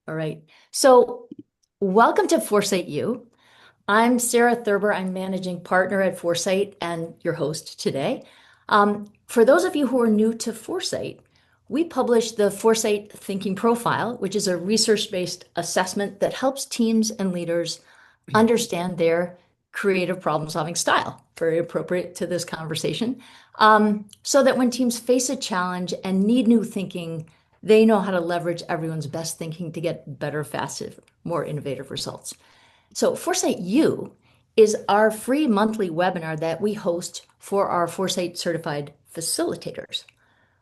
All right. So, welcome to FourSight U. I'm Sarah Thurber. I'm managing partner at FourSight and your host today. For those of you who are new to FourSight, we publish the FourSight Thinking Profile, which is a research-based assessment that helps teams and leaders understand their creative problem-solving style, very appropriate to this conversation, so that when teams face a challenge and need new thinking, they know how to leverage everyone's best thinking to get better, faster, more innovative results. So, FourSight U is our free monthly webinar that we host for our FourSight certified facilitators.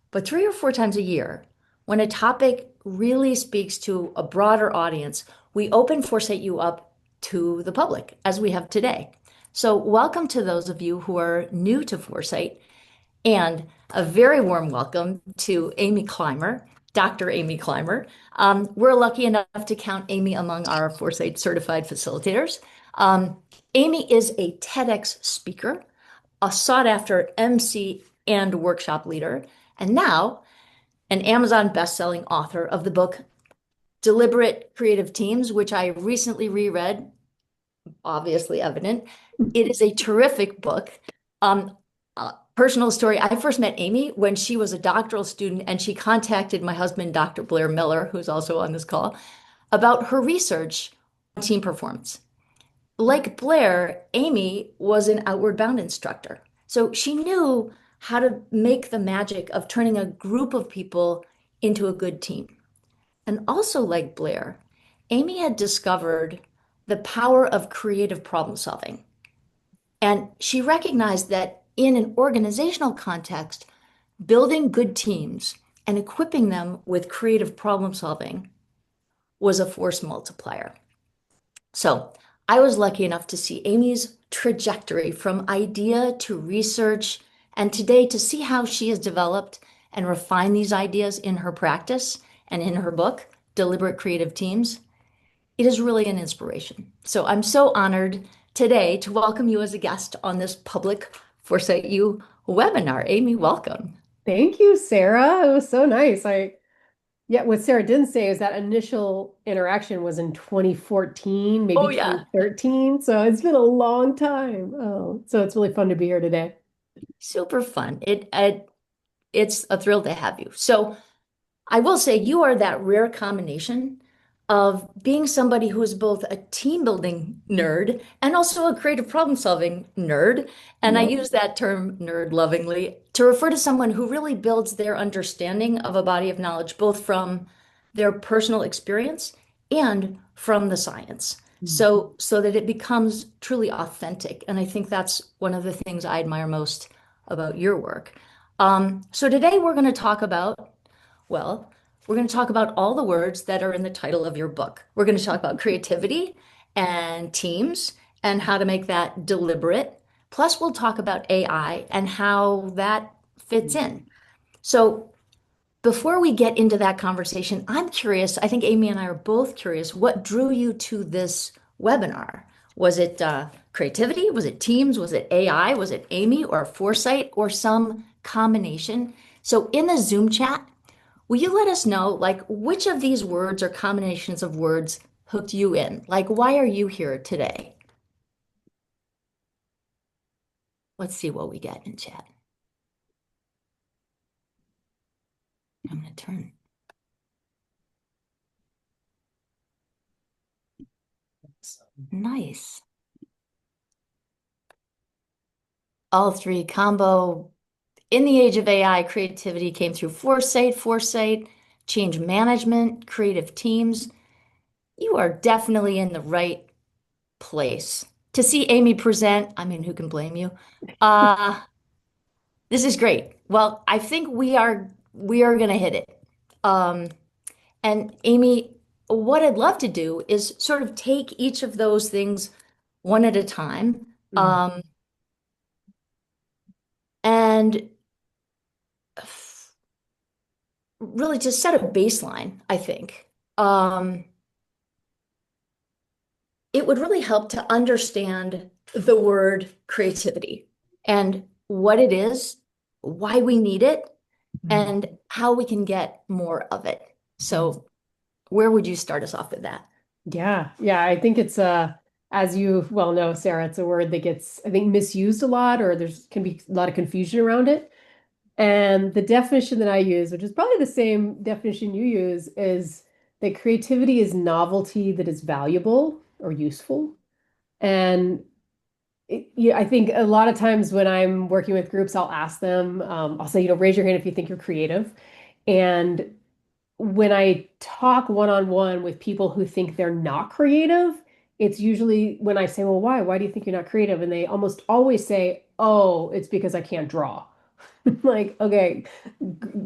But 3 or 4 times a year, when a topic really speaks to a broader audience, we open FourSight U up to the public, as we have today. So, welcome to those of you who are new to FourSight, and a very warm welcome to Amy Climer, Dr. Amy Climer. We're lucky enough to count Amy among our FourSight certified facilitators. Amy is a TEDx speaker, a sought-after MC and workshop leader, and now an Amazon best-selling author of the book Deliberate Creative Teams, which I recently reread, obviously evident. It is a terrific book. Personal story, I first met Amy when she was a doctoral student, and she contacted my husband, Dr. Blair Miller, who's also on this call, about her research on team performance. Like Blair, Amy was an Outward Bound instructor. So she knew how to make the magic of turning a group of people into a good team. And also, like Blair, Amy had discovered the power of creative problem solving. And she recognized that in an organizational context, building good teams and equipping them with creative problem solving was a force multiplier. So I was lucky enough to see Amy's trajectory from idea to research, and today to see how she has developed and refined these ideas in her practice and in her book, Deliberate Creative Teams. It is really an inspiration. So I'm so honored today to welcome you as a guest on this public FourSight U webinar. Amy, welcome. Thank you, Sarah. It was so nice. Yeah, what Sarah didn't say is that initial interaction was in 2014, Oh, maybe yeah. 2013. So it's been a long time. Oh, so it's really fun to be here today. Super fun. It's a thrill to have you. So I will say you are that rare combination of being somebody who is both a team building nerd and also a creative problem solving nerd. And I Yep. use that term nerd lovingly to refer to someone who really builds their understanding of a body of knowledge, both from their personal experience and from the science. So that it becomes truly authentic. And I think that's one of the things I admire most about your work. So today we're going to talk about, well, we're going to talk about all the words that are in the title of your book. We're going to talk about creativity and teams and how to make that deliberate. Plus, we'll talk about AI and how that fits in. So, before we get into that conversation, I'm curious. I think Amy and I are both curious. What drew you to this webinar? Was it creativity? Was it teams? Was it AI? Was it Amy or FourSight or some combination? So, in the Zoom chat, will you let us know, like, which of these words or combinations of words hooked you in? Like, why are you here today? Let's see what we get in chat. I'm going to turn. Nice. All three combo. In the age of AI, creativity came through FourSight, change management, creative teams. You are definitely in the right place. To see Amy present, I mean, who can blame you? Uh, this is great. Well, I think we are gonna hit it. Um, and Amy, what I'd love to do is sort of take each of those things one at a time, Mm. um, and really to set a baseline, I think. Um, it would really help to understand the word creativity and what it is, why we need it, Mm. and how we can get more of it. So Where would you start us off with that? Yeah, yeah, I think it's as you well know, Sarah, it's a word that gets I think misused a lot, or there's can be a lot of confusion around it. And the definition that I use, which is probably the same definition you use, is that creativity is novelty that is valuable or useful. And yeah, I think a lot of times when I'm working with groups, I'll ask them, I'll say, raise your hand if you think you're creative. And when I talk one-on-one with people who think they're not creative, it's usually when I say, well, why? Why do you think you're not creative? And they almost always say, oh, it's because I can't draw. Like, okay,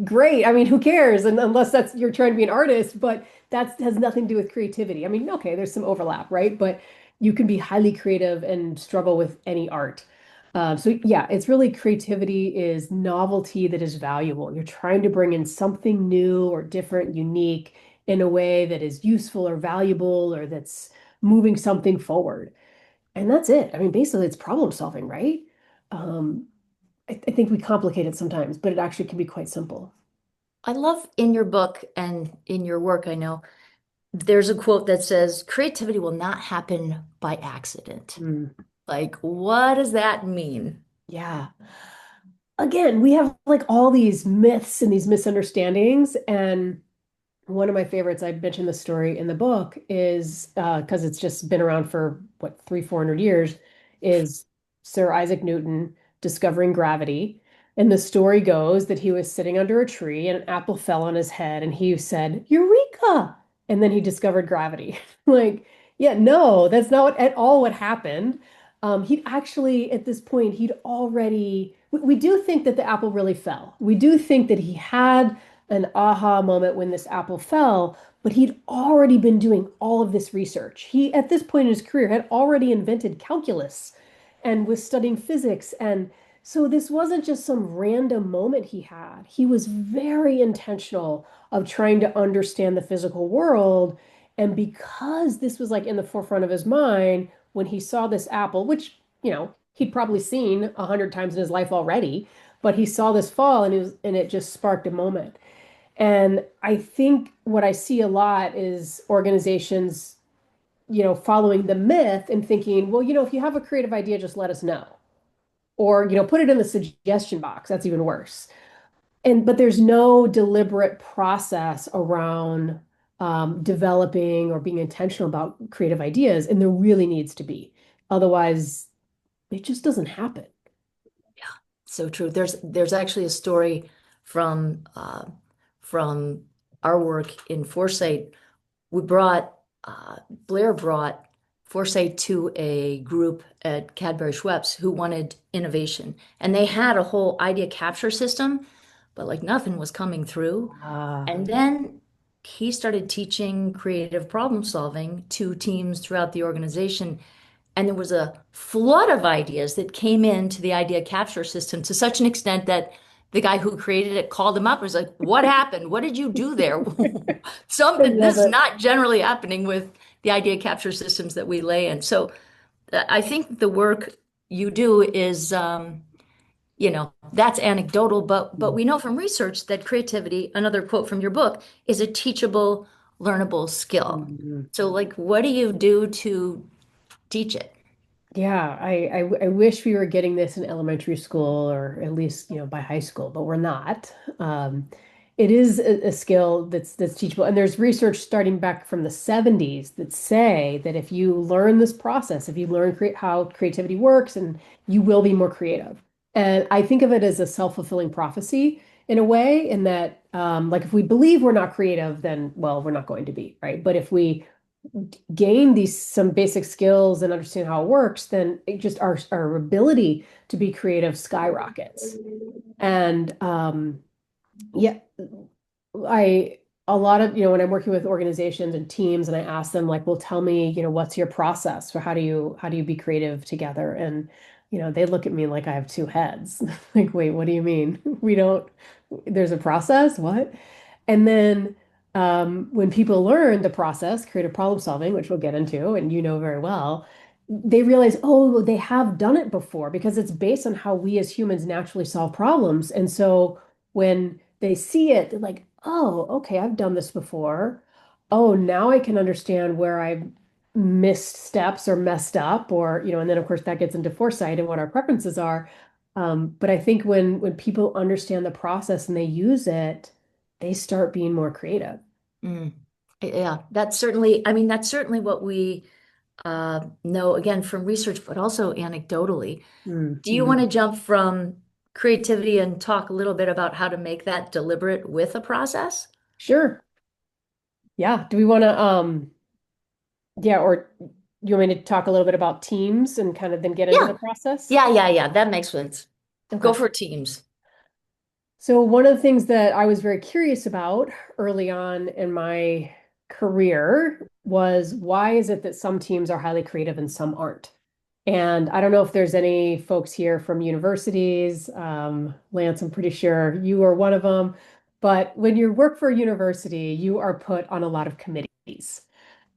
great. I mean, who cares? And unless that's you're trying to be an artist, but that has nothing to do with creativity. I mean, okay, there's some overlap, right? But you can be highly creative and struggle with any art. So yeah, it's really creativity is novelty that is valuable. You're trying to bring in something new or different, unique in a way that is useful or valuable or that's moving something forward. And that's it. I mean, basically, it's problem solving, right? Um, I think we complicate it sometimes, but it actually can be quite simple. I love in your book and in your work, I know there's a quote that says, creativity will not happen by accident. Mm, Like, what does that mean? yeah. Again, we have like all these myths and these misunderstandings, and one of my favorites, I mentioned the story in the book, is because it's just been around for what, 400 years, is Sir Isaac Newton discovering gravity. And the story goes that he was sitting under a tree and an apple fell on his head and he said, Eureka! And then he discovered gravity. Like, yeah, no, that's not at all what happened. He'd actually, at this point, he'd already, we do think that the apple really fell. We do think that he had an aha moment when this apple fell, but he'd already been doing all of this research. He, at this point in his career, had already invented calculus and was studying physics. And so this wasn't just some random moment he had. He was very intentional of trying to understand the physical world. And because this was like in the forefront of his mind, when he saw this apple, which, he'd probably seen 100 times in his life already, but he saw this fall and it just sparked a moment. And I think what I see a lot is organizations, following the myth and thinking, well, if you have a creative idea, just let us know. Or, put it in the suggestion box. That's even worse. But there's no deliberate process around developing or being intentional about creative ideas, and there really needs to be. Otherwise, it just doesn't happen. Yeah, so true. There's actually a story from from our work in Foresight. We brought Blair brought FourSight to a group at Cadbury Schweppes who wanted innovation, and they had a whole idea capture system, but like nothing was coming through. Ah, And then he started teaching creative problem solving to teams throughout the organization. And there was a flood of ideas that came into the idea capture system to such an extent that the guy who created it called him up and was like, what happened? What did you do there? I Something, this love is it. not generally happening with the idea capture systems that we lay in. So I think the work you do is, that's anecdotal, but we know from research that creativity, another quote from your book, is a teachable, learnable skill. Mhm. So like, what do you do to teach it? Yeah, I wish we were getting this in elementary school or at least, by high school, but we're not. It is a skill that's teachable. And there's research starting back from the 70s that say that if you learn this process, if you learn how creativity works, and you will be more creative. And I think of it as a self-fulfilling prophecy in a way, in that like if we believe we're not creative, then well, we're not going to be, right? But if we gain these some basic skills and understand how it works, then it just our ability to be creative skyrockets. And yeah, I a lot of, when I'm working with organizations and teams and I ask them like, well, tell me, what's your process for how do you be creative together? And they look at me like I have two heads. Like, wait, what do you mean? We don't, there's a process? What? And then when people learn the process, creative problem solving, which we'll get into, and you know very well, they realize, oh, they have done it before because it's based on how we as humans naturally solve problems. And so when they see it, they're like, oh, okay, I've done this before. oh, now I can understand where I missed steps or messed up, or, and then of course that gets into foresight and what our preferences are. But I think when people understand the process and they use it, they start being more creative. Mm. Yeah, that's certainly, I mean, that's certainly what we know, again, from research, but also anecdotally. Do you want Mm-hmm. to jump from creativity and talk a little bit about how to make that deliberate with a process? Sure. Yeah. Do we want to, yeah, or you want me to talk a little bit about teams and kind of then get into Yeah, the process? yeah. That makes sense. Go Okay. for teams. So one of the things that I was very curious about early on in my career was why is it that some teams are highly creative and some aren't? And I don't know if there's any folks here from universities. Lance, I'm pretty sure you are one of them. But when you work for a university, you are put on a lot of committees.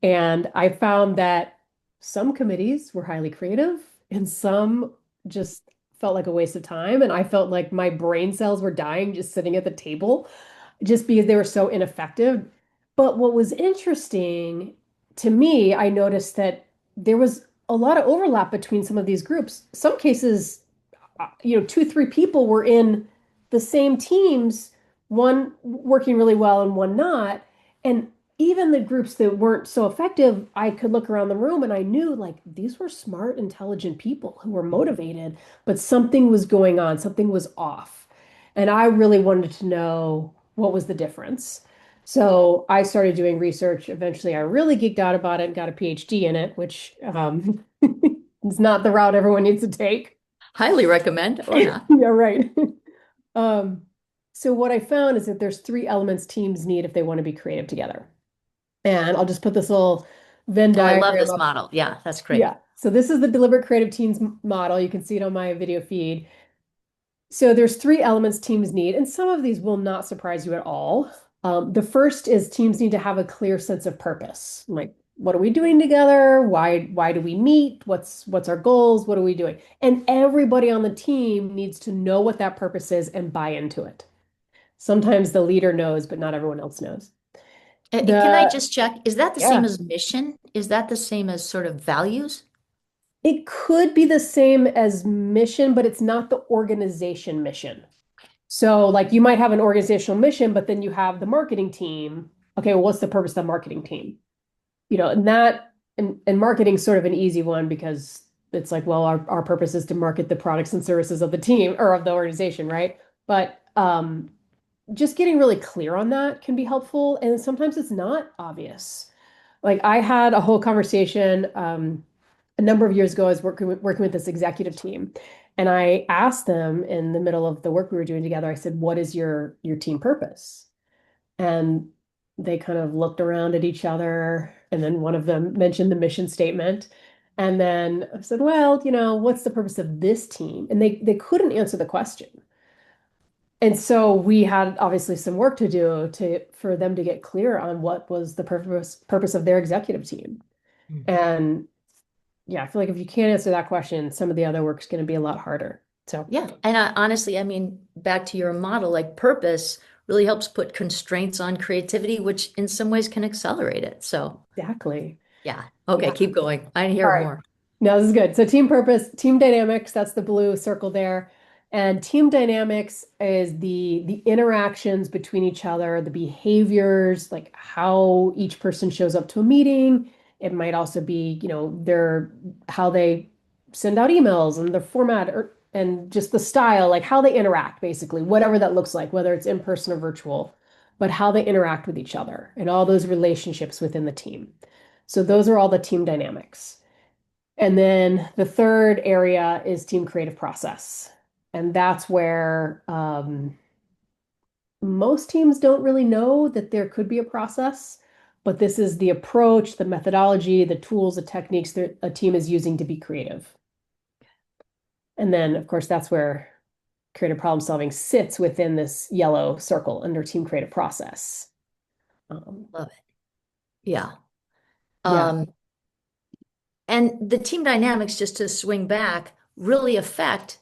And I found that some committees were highly creative and some just felt like a waste of time. And I felt like my brain cells were dying just sitting at the table just because they were so ineffective. But what was interesting to me, I noticed that there was a lot of overlap between some of these groups. Some cases, two, three people were in the same teams, one working really well and one not. And even the groups that weren't so effective, I could look around the room and I knew like these were smart, intelligent people who were motivated, but something was going on, something was off. And I really wanted to know what was the difference. So I started doing research. Eventually, I really geeked out about it and got a PhD in it, which is not the route everyone needs to take. Highly recommend or not. Yeah, right. Um, so what I found is that there's three elements teams need if they want to be creative together. And I'll just put this little Venn Oh, I love diagram this up. model. Yeah, that's great. Yeah. So this is the deliberate creative teams model. You can see it on my video feed. So there's three elements teams need, and some of these will not surprise you at all. The first is teams need to have a clear sense of purpose. Like, what are we doing together? Why do we meet? What's our goals? What are we doing? And everybody on the team needs to know what that purpose is and buy into it. Sometimes the leader knows, but not everyone else knows. Can I The just check? Is that the same Yeah, as mission? Is that the same as sort of values? it could be the same as mission, but it's not the organization mission. So, like, you might have an organizational mission, but then you have the marketing team. Okay, well, what's the purpose of the marketing team? And marketing's sort of an easy one because it's like, well, our purpose is to market the products and services of the team or of the organization, right? But just getting really clear on that can be helpful. And sometimes it's not obvious. Like I had a whole conversation a number of years ago. I was working with this executive team, and I asked them in the middle of the work we were doing together. I said, "What is your team purpose?" And they kind of looked around at each other, and then one of them mentioned the mission statement. And then I said, "Well, what's the purpose of this team?" And they couldn't answer the question. And so we had obviously some work to do to for them to get clear on what was the purpose of their executive team. Mm. And yeah, I feel like if you can't answer that question, some of the other work's going to be a lot harder. So Yeah. And honestly, I mean, back to your model, like purpose really helps put constraints on creativity, which in some ways can accelerate it. So, exactly. yeah. Okay, Yeah. keep going. I All hear right. more. No, this is good. So team purpose, team dynamics, that's the blue circle there. And team dynamics is the interactions between each other, the behaviors, like how each person shows up to a meeting. It might also be, their how they send out emails and the format and just the style, like how they interact, basically, whatever that looks like, whether it's in person or virtual, but how they interact with each other and all those relationships within the team. So those are all the team dynamics. And then the third area is team creative process. And that's where most teams don't really know that there could be a process, but this is the approach, the methodology, the tools, the techniques that a team is using to be creative. And then, of course, that's where creative problem solving sits within this yellow circle under team creative process. Um, Love it. Yeah. yeah, Um, and the team dynamics, just to swing back, really affect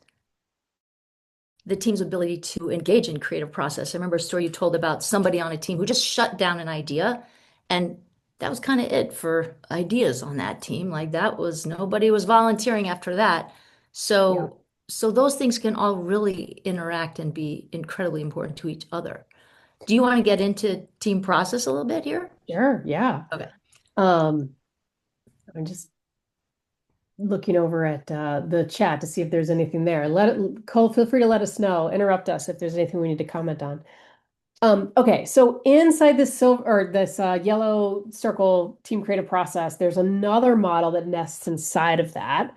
the team's ability to engage in creative process. I remember a story you told about somebody on a team who just shut down an idea And that was kind of it for ideas on that team. Like that was nobody was volunteering after that. Yeah. So those things can all really interact and be incredibly important to each other. Do you want to get into team process a little bit here? Sure. Yeah. Okay. Um, I'm just looking over at the chat to see if there's anything there. Cole, feel free to let us know, interrupt us if there's anything we need to comment on. Okay, so inside this silver or this yellow circle team creative process, there's another model that nests inside of that.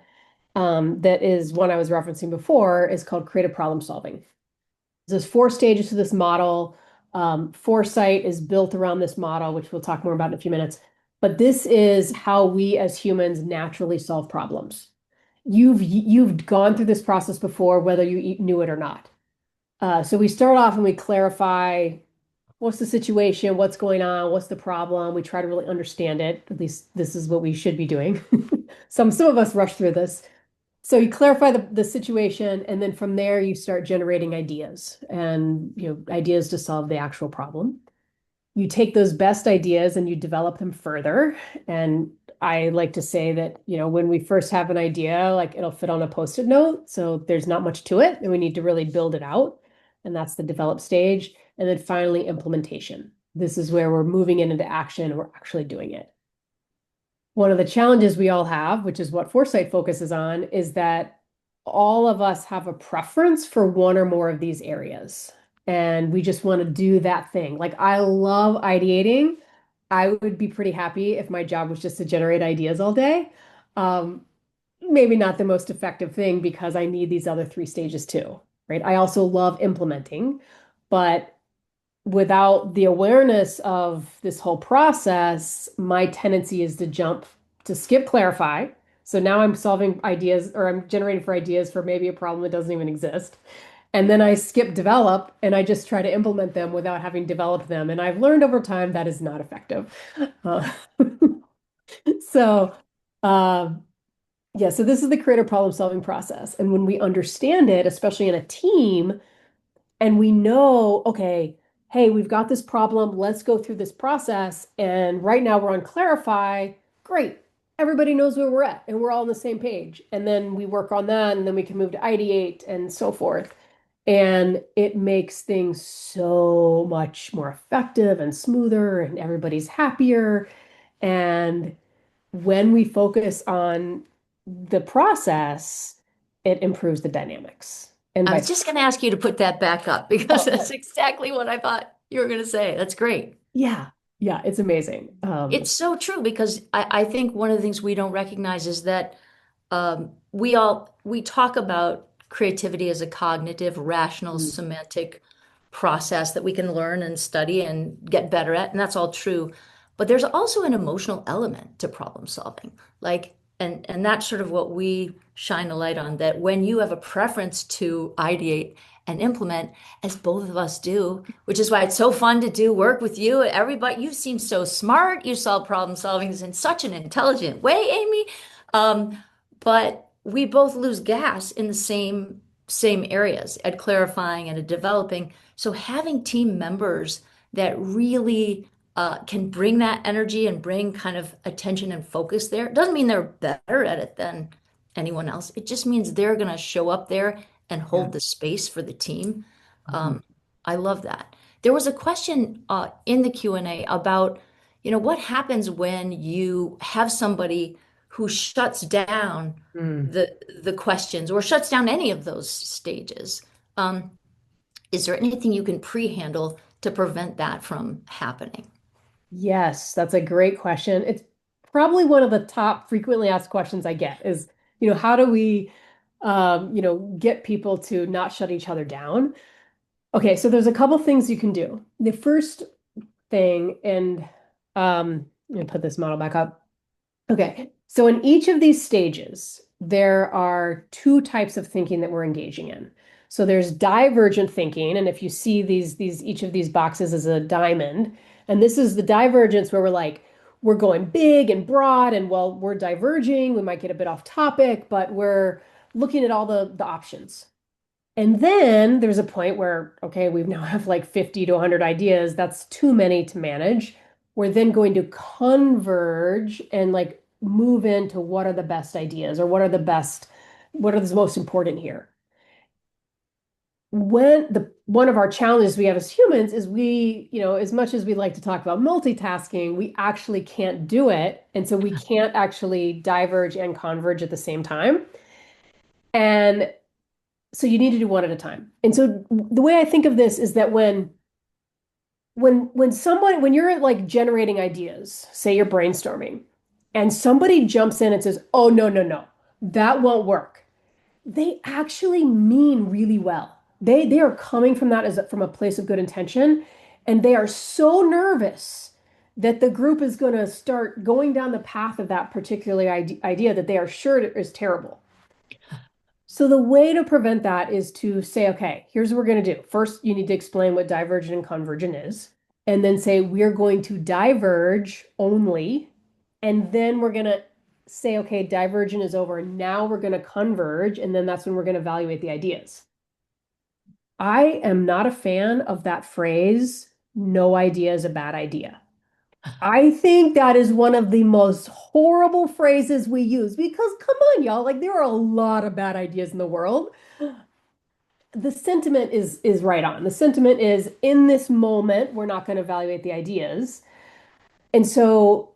That is one I was referencing before, is called creative problem solving. There's four stages to this model. FourSight is built around this model, which we'll talk more about in a few minutes. But this is how we as humans naturally solve problems. You've gone through this process before, whether you knew it or not. So we start off and we clarify what's the situation, what's going on, what's the problem. We try to really understand it. At least this is what we should be doing. Some of us rush through this. So you clarify the situation, and then from there you start generating ideas and ideas to solve the actual problem. You take those best ideas and you develop them further. And I like to say that, when we first have an idea, like it'll fit on a post-it note. So there's not much to it, and we need to really build it out. And that's the develop stage. And then finally, implementation. This is where we're moving it into action and we're actually doing it. One of the challenges we all have, which is what Foresight focuses on, is that all of us have a preference for one or more of these areas. And we just want to do that thing. Like, I love ideating. I would be pretty happy if my job was just to generate ideas all day. Um, Maybe not the most effective thing because I need these other three stages too, right? I also love implementing, but without the awareness of this whole process, my tendency is to skip clarify. So now I'm solving ideas or I'm generating for ideas for maybe a problem that doesn't even exist. And then I skip develop and I just try to implement them without having developed them. And I've learned over time that is not effective. Uh, so, uh, yeah, so this is the creative problem solving process. And when we understand it, especially in a team, and we know, okay, hey, we've got this problem. Let's go through this process. And right now we're on clarify. Great. Everybody knows where we're at and we're all on the same page. And then we work on that and then we can move to ideate and so forth. And it makes things so much more effective and smoother and everybody's happier. And when we focus on the process, it improves the dynamics and I was vice just going to ask you to put that back up because versa. that's exactly what I thought you were going to say. That's great. Yeah, yeah, it's amazing. It's so true because I think one of the things we don't recognize is that we talk about creativity as a cognitive, rational, Mm, semantic process that we can learn and study and get better at, and that's all true. But there's also an emotional element to problem solving. Like, and that's sort of what we shine a light on, that when you have a preference to ideate and implement, as both of us do, which is why it's so fun to do work with you. Everybody, you seem so smart. You solve problem solving in such an intelligent way, Amy. Um, but we both lose gas in the same areas at clarifying and at developing. So having team members that really can bring that energy and bring kind of attention and focus there doesn't mean they're better at it than anyone else. It just means they're going to show up there and yeah. hold the space for the team. Mhm. I love that. There was a question in the Q&A about, what happens when you have somebody who shuts down Mm. the questions or shuts down any of those stages. Um, is there anything you can pre-handle to prevent that from happening? Yes, that's a great question. It's probably one of the top frequently asked questions I get is, how do we, get people to not shut each other down? Okay, so there's a couple things you can do. The first thing, and let me put this model back up. Okay, so in each of these stages, there are two types of thinking that we're engaging in. So there's divergent thinking, and if you see each of these boxes as a diamond, and this is the divergence where we're going big and broad, and well, we're diverging, we might get a bit off topic, but we're looking at all the options. And then there's a point where, okay, we now have like 50 to 100 ideas. That's too many to manage. we're then going to converge and like move into what are the best ideas or what are the most important here. When the one of our challenges we have as humans is as much as we like to talk about multitasking, we actually can't do it. And so we can't actually diverge and converge at the same time. And so you need to do one at a time. And so the way I think of this is that when you're like generating ideas, say you're brainstorming, and somebody jumps in and says, "Oh, no, no, no, that won't work." They actually mean really well. They are coming from that from a place of good intention, and they are so nervous that the group is going to start going down the path of that particular idea that they are sure is terrible. So the way to prevent that is to say, okay, here's what we're going to do. First, you need to explain what divergent and convergent is, and then say we're going to diverge only, and then we're going to say, okay, divergent is over. Now we're going to converge, and then that's when we're going to evaluate the ideas. I am not a fan of that phrase, no idea is a bad idea. I think that is one of the most horrible phrases we use because come on, y'all, like there are a lot of bad ideas in the world. The sentiment is right on. The sentiment is in this moment, we're not going to evaluate the ideas. And so,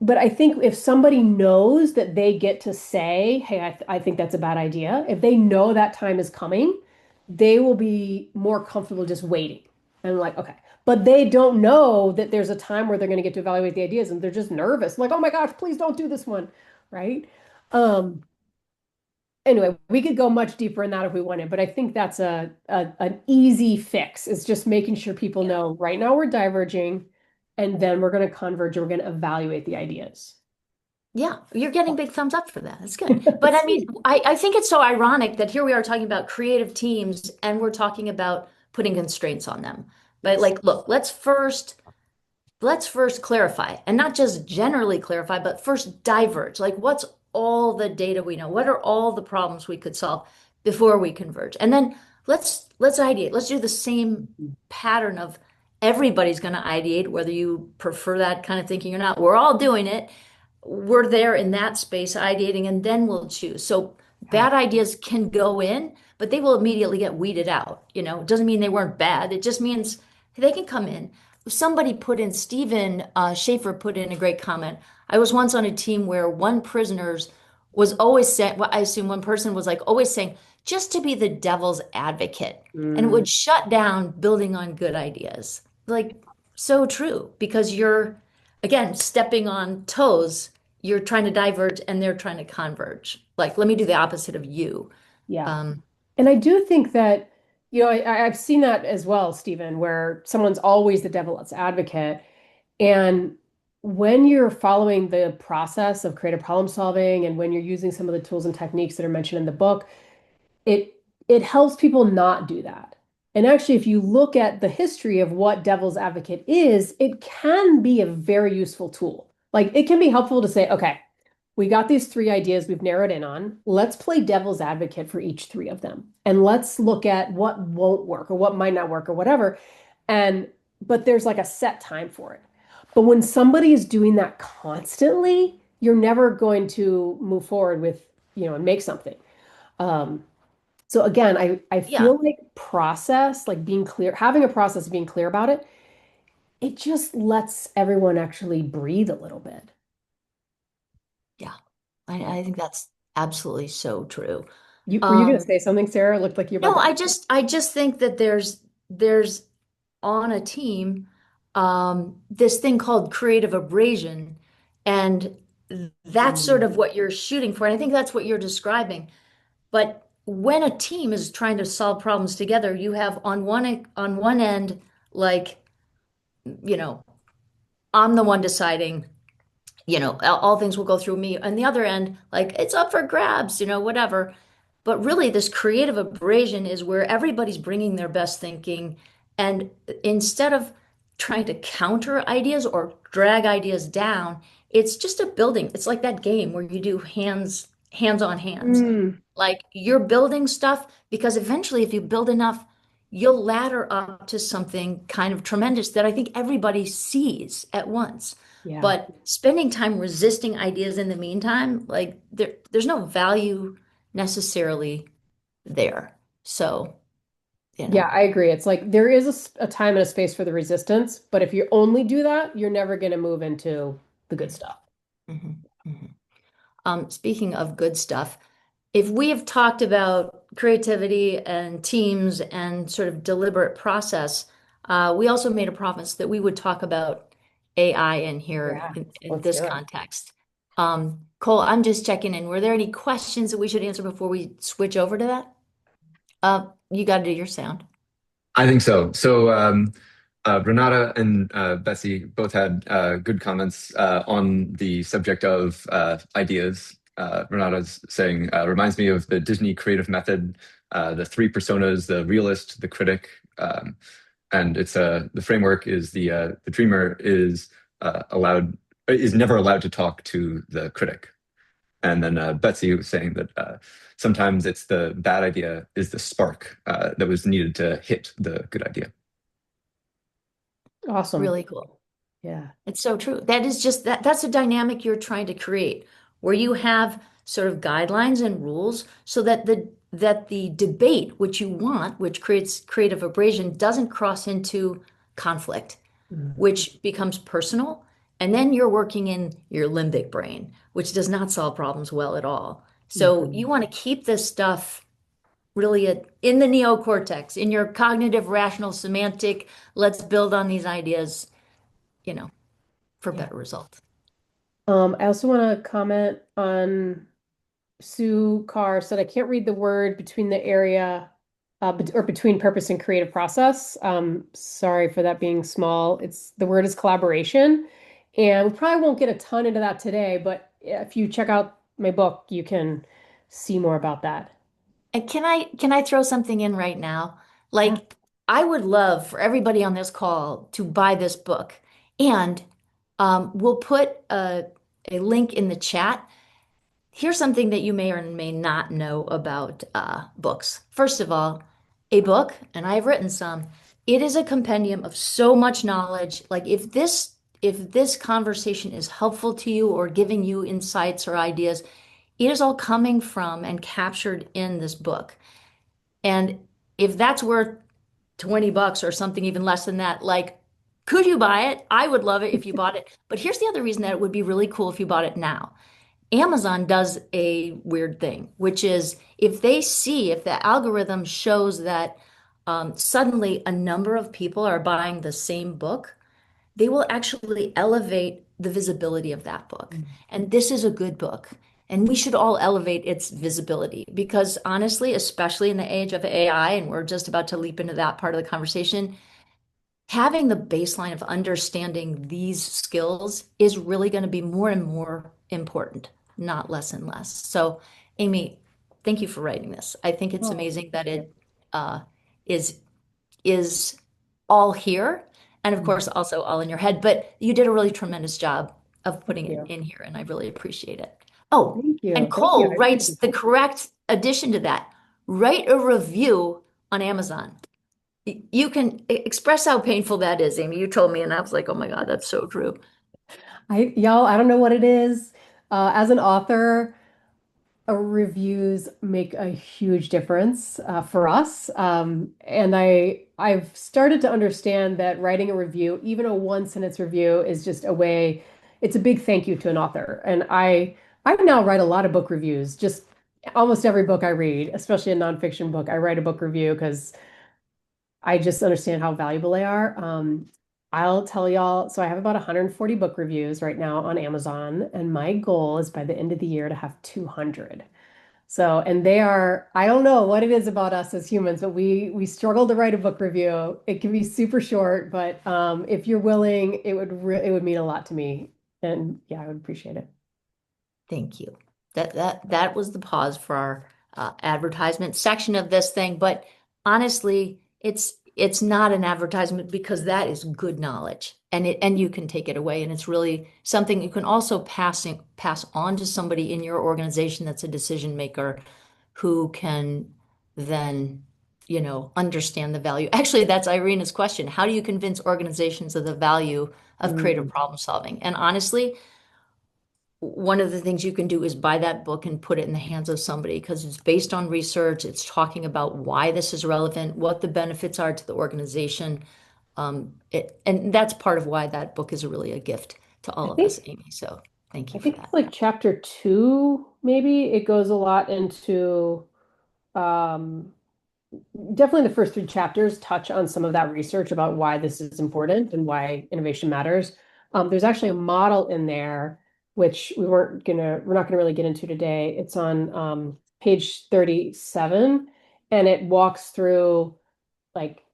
but I think if somebody knows that they get to say, hey, I think that's a bad idea, if they know that time is coming, they will be more comfortable just waiting. And like, okay. But they don't know that there's a time where they're going to get to evaluate the ideas and they're just nervous. Like, oh my gosh, please don't do this one. Right. Um, anyway, we could go much deeper in that if we wanted, but I think that's an easy fix. Is just making sure people Yeah. know right now we're diverging, and then we're going to converge and we're going to evaluate the ideas. Yeah, you're getting big thumbs up for that. That's good. But I mean, I think it's so ironic that here we are talking about creative teams and we're talking about putting constraints on them. But Yes. like, look, let's first clarify and not just generally clarify, but first diverge. Like, what's all the data we know? What are all the problems we could solve before we converge? And then let's ideate. Let's do the same pattern of everybody's going to ideate, whether you prefer that kind of thinking or not. We're all doing it. We're there in that space ideating, and then we'll choose. So Yeah. bad ideas can go in, but they will immediately get weeded out. It doesn't mean they weren't bad. It just means they can come in. Somebody put in, Stephen Schaefer put in a great comment. I was once on a team where one prisoner's was always saying, well, I assume one person was like always saying, just to be the devil's advocate. And it Mm, would shut down building on good ideas. Like, so true, because you're, again, stepping on toes. You're trying to diverge and they're trying to converge. Like, let me do the opposite of you. yeah. Um, And I do think that, I've seen that as well, Stephen, where someone's always the devil's advocate. And when you're following the process of creative problem solving and when you're using some of the tools and techniques that are mentioned in the book, it it helps people not do that. And actually, if you look at the history of what devil's advocate is, it can be a very useful tool. Like it can be helpful to say, okay, we got these three ideas we've narrowed in on. Let's play devil's advocate for each three of them. And let's look at what won't work or what might not work or whatever. And but there's like a set time for it. But when somebody is doing that constantly, you're never going to move forward with, and make something. Um, so again, I yeah, feel like process, like being clear, having a process, being clear about it, it just lets everyone actually breathe a little bit. yeah. Yeah. I think that's absolutely so true. Were you going to Um, say something, Sarah? It looked like you were no, about to. I just think that there's on a team this thing called creative abrasion, and that's sort Mm, of what you're shooting for. And I think that's what you're describing. But when a team is trying to solve problems together, you have on one end, like, you know, I'm the one deciding, all things will go through me. On the other end, like it's up for grabs, whatever. But really, this creative abrasion is where everybody's bringing their best thinking. And instead of trying to counter ideas or drag ideas down, it's just a building. It's like that game where you do hands on hands. mm, Like you're building stuff because eventually, if you build enough, you'll ladder up to something kind of tremendous that I think everybody sees at once. Yeah. But spending time resisting ideas in the meantime, like there's no value necessarily there. So, you Yeah, know. I agree. It's like there is a time and a space for the resistance, but if you only do that, you're never going to move into the good stuff. Mhm, mhm. Speaking of good stuff, if we have talked about creativity and teams and sort of deliberate process, we also made a promise that we would talk about AI in here Yeah, in let's this do it. context. Cole, I'm just checking in. Were there any questions that we should answer before we switch over to that? You got to do your sound. I think so. Renata and Betsy both had good comments on the subject of ideas. Renata's saying, reminds me of the Disney creative method, the three personas, the realist, the critic. And it's the framework is the dreamer is never allowed to talk to the critic. And then Betsy was saying that sometimes it's the bad idea is the spark that was needed to hit the good idea. Awesome. Really cool. Yeah. It's so true. That is just that's a dynamic you're trying to create where you have sort of guidelines and rules so that the debate which you want, which creates creative abrasion, doesn't cross into conflict, Mm. which becomes personal. And then you're working in your limbic brain, which does not solve problems well at all. So you Mhm. want to keep this stuff really in the neocortex, in your cognitive, rational, semantic, let's build on these ideas, you know, for Yeah. better results. I also want to comment on Sue Carr said, I can't read the word between the area or between purpose and creative process. Sorry for that being small. It's the word is collaboration. And we probably won't get a ton into that today, but if you check out my book, you can see more about that. And can I throw something in right now? Yeah. Like, I would love for everybody on this call to buy this book. And we'll put a link in the chat. Here's something that you may or may not know about books. First of all, a book, and I've written some, it is a compendium of so much knowledge. Like if this conversation is helpful to you or giving you insights or ideas, it is all coming from and captured in this book. And if that's worth 20 bucks or something even less than that, like, could you buy it? I would love it if you bought it. But here's the other reason that it would be really cool if you bought it now. Amazon does a weird thing, which is if the algorithm shows that suddenly a number of people are buying the same book, they will actually elevate the visibility of that book. And this is a good book. And we should all elevate its visibility because honestly, especially in the age of AI, and we're just about to leap into that part of the conversation, having the baseline of understanding these skills is really going to be more and more important, not less and less. So, Amy, thank you for writing this. I think it's Oh, amazing that thank you. it is is all here, and of Mm. course, also all in your head. But you did a really tremendous job of Thank putting it you. in here, and I really appreciate it. Oh, Thank and you. Thank you. Cole I writes appreciate the that. correct addition to that. Write a review on Amazon. You can express how painful that is, Amy. You told me, and I was like, oh my God, that's so true. Y'all, I don't know what it is. As an author, reviews make a huge difference for us. And I've started to understand that writing a review, even a one sentence review, is just a way, it's a big thank you to an author. And I now write a lot of book reviews, just almost every book I read, especially a nonfiction book, I write a book review because I just understand how valuable they are. I'll tell y'all, so I have about 140 book reviews right now on Amazon, and my goal is by the end of the year to have 200. So, and they are, I don't know what it is about us as humans, but we struggle to write a book review. It can be super short, but if you're willing, it would mean a lot to me. And yeah, I would appreciate it. Thank you. That was the pause for our advertisement section of this thing. But honestly, it's not an advertisement because that is good knowledge, and you can take it away, and it's really something you can also pass on to somebody in your organization that's a decision maker who can then understand the value. Actually, that's Irina's question. How do you convince organizations of the value of creative Mm. problem solving? And honestly, one of the things you can do is buy that book and put it in the hands of somebody because it's based on research. It's talking about why this is relevant, what the benefits are to the organization. And that's part of why that book is really a gift to I all of us, think Amy. So thank I you for think it's that. like chapter 2, maybe. It goes a lot into um definitely the first 3 chapters touch on some of that research about why this is important and why innovation matters. There's actually a model in there which we're not gonna really get into today. It's on page 37, and it walks through like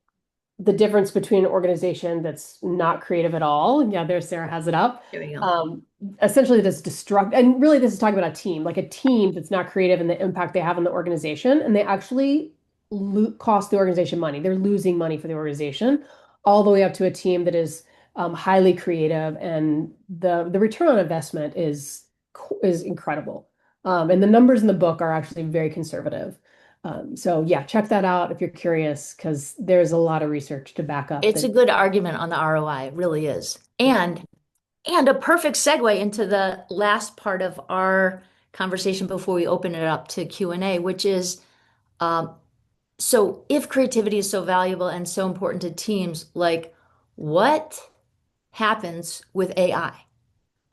the difference between an organization that's not creative at all. And yeah, there Sarah has it up. There we go. Um, Essentially this destruct, and really this is talking about a team, like a team that's not creative and the impact they have on the organization, and they actually cost the organization money. They're losing money for the organization, all the way up to a team that is highly creative, and the return on investment is incredible. And the numbers in the book are actually very conservative. So yeah, check that out if you're curious, because there's a lot of research to back up It's that. a good argument on the ROI, it really is. And a perfect segue into the last part of our conversation before we open it up to Q&A, which is um, so if creativity is so valuable and so important to teams, like what happens with AI?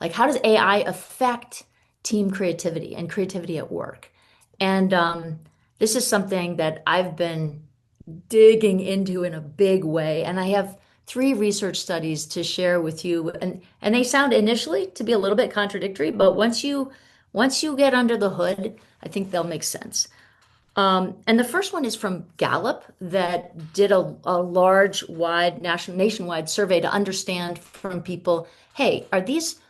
Like how does AI affect team creativity and creativity at work? And this is something that I've been digging into in a big way. And I have 3 research studies to share with you. And they sound initially to be a little bit contradictory, but once you get under the hood, I think they'll make sense. And the first one is from Gallup that did a large, nationwide survey to understand from people, hey, are these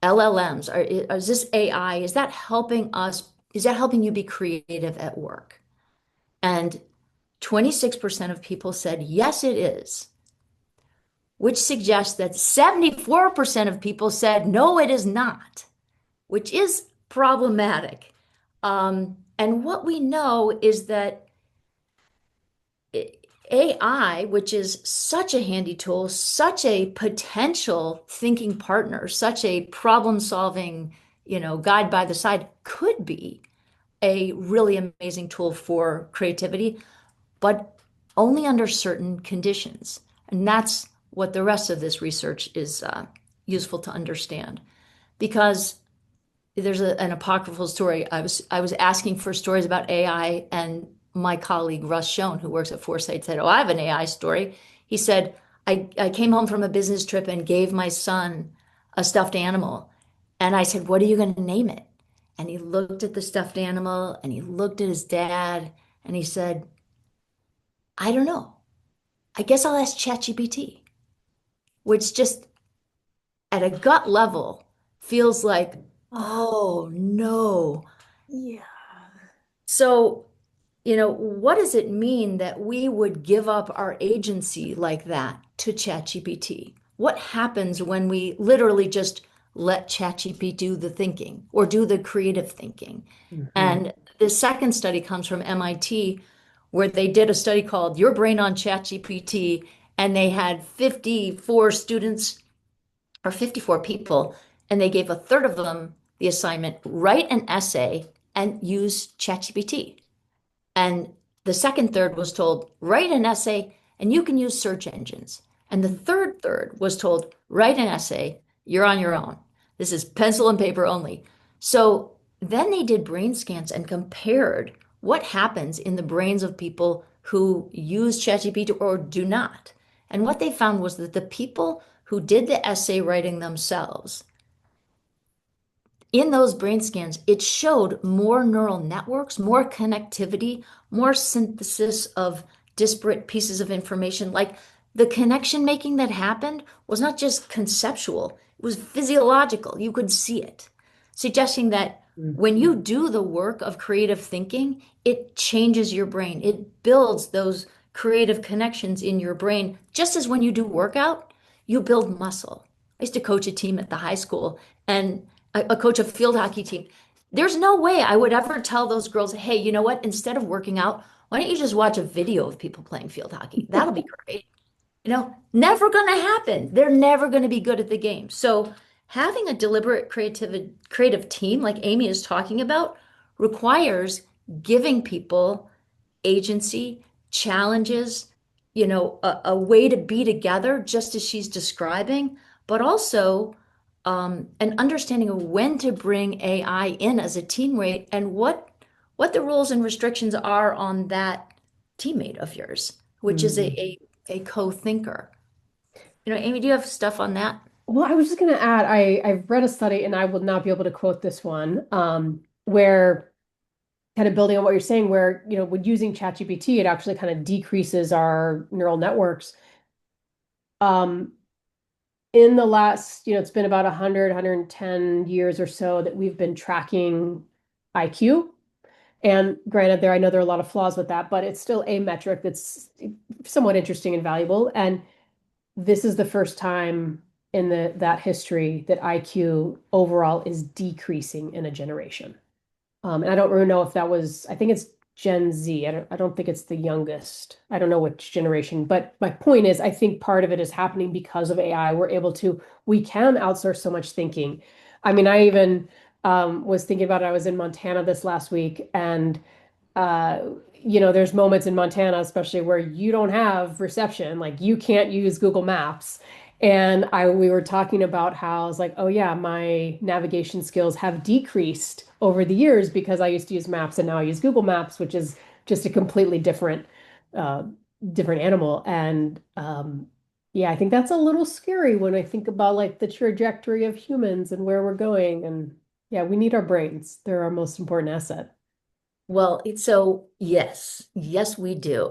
LLMs, is this AI, is that helping us? Is that helping you be creative at work? And 26% of people said, yes, it is, which suggests that 74% of people said, no, it is not, which is problematic. And what we know is that AI, which is such a handy tool, such a potential thinking partner, such a problem solving, guide by the side, could be a really amazing tool for creativity, but only under certain conditions. And that's what the rest of this research is useful to understand. Because there's an apocryphal story. I was asking for stories about AI, and my colleague Russ Schoen, who works at FourSight, said, "Oh, I have an AI story." He said, I came home from a business trip and gave my son a stuffed animal. And I said, "What are you going to name it?" And he looked at the stuffed animal and he looked at his dad and he said, "I don't know. I guess I'll ask ChatGPT," which just at a gut level feels like, Ah, oh no. yeah. So, what does it mean that we would give up our agency like that to ChatGPT? What happens when we literally just let ChatGPT do the thinking or do the creative thinking? Mhm. And the second study comes from MIT, where they did a study called Your Brain on ChatGPT, and they had 54 students or 54 people, and they gave a third of them the assignment, write an essay and use ChatGPT. And the second third was told, write an essay and you can use search engines. And the third was told, write an essay, you're on your own. This is pencil and paper only. So then they did brain scans and compared what happens in the brains of people who use ChatGPT or do not. And what they found was that the people who did the essay writing themselves, in those brain scans, it showed more neural networks, more connectivity, more synthesis of disparate pieces of information. Like the connection making that happened was not just conceptual, it was physiological. You could see it, suggesting that when you do the work of creative thinking, it changes your brain. It builds those creative connections in your brain, just as when you do workout, you build muscle. I used to coach a team at the high school, and a coach a field hockey team. There's no way I would ever tell those girls, hey, you know what? Instead of working out, Why don't you just watch a video of people playing field hockey? That'll be great. Never going to happen. They're never going to be good at the game. So having a deliberate creative team like Amy is talking about requires giving people agency, challenges, a way to be together, just as she's describing, but also an understanding of when to bring AI in as a teammate and what the rules and restrictions are on that teammate of yours, which is Mm. a co-thinker. Amy, do you have stuff on that? Well, I was just going to add, I've read a study, and I will not be able to quote this one, where kind of building on what you're saying, where, when using ChatGPT, it actually kind of decreases our neural networks. Um, in the last, it's been about 100, 110 years or so that we've been tracking IQ. And granted, I know there are a lot of flaws with that, but it's still a metric that's somewhat interesting and valuable. And this is the first time in that history that IQ overall is decreasing in a generation. And I don't really know if that was, I think it's Gen Z. I don't think it's the youngest. I don't know which generation, but my point is, I think part of it is happening because of AI. We can outsource so much thinking. I mean, I even was thinking about it. I was in Montana this last week, and uh, there's moments in Montana, especially where you don't have reception, like you can't use Google Maps. And we were talking about how I was like, oh yeah, my navigation skills have decreased over the years because I used to use maps and now I use Google Maps, which is just a completely uh, different animal. And yeah, I think that's a little scary when I think about like the trajectory of humans and where we're going. And yeah, we need our brains. They're our most important asset. Well, yes, we do.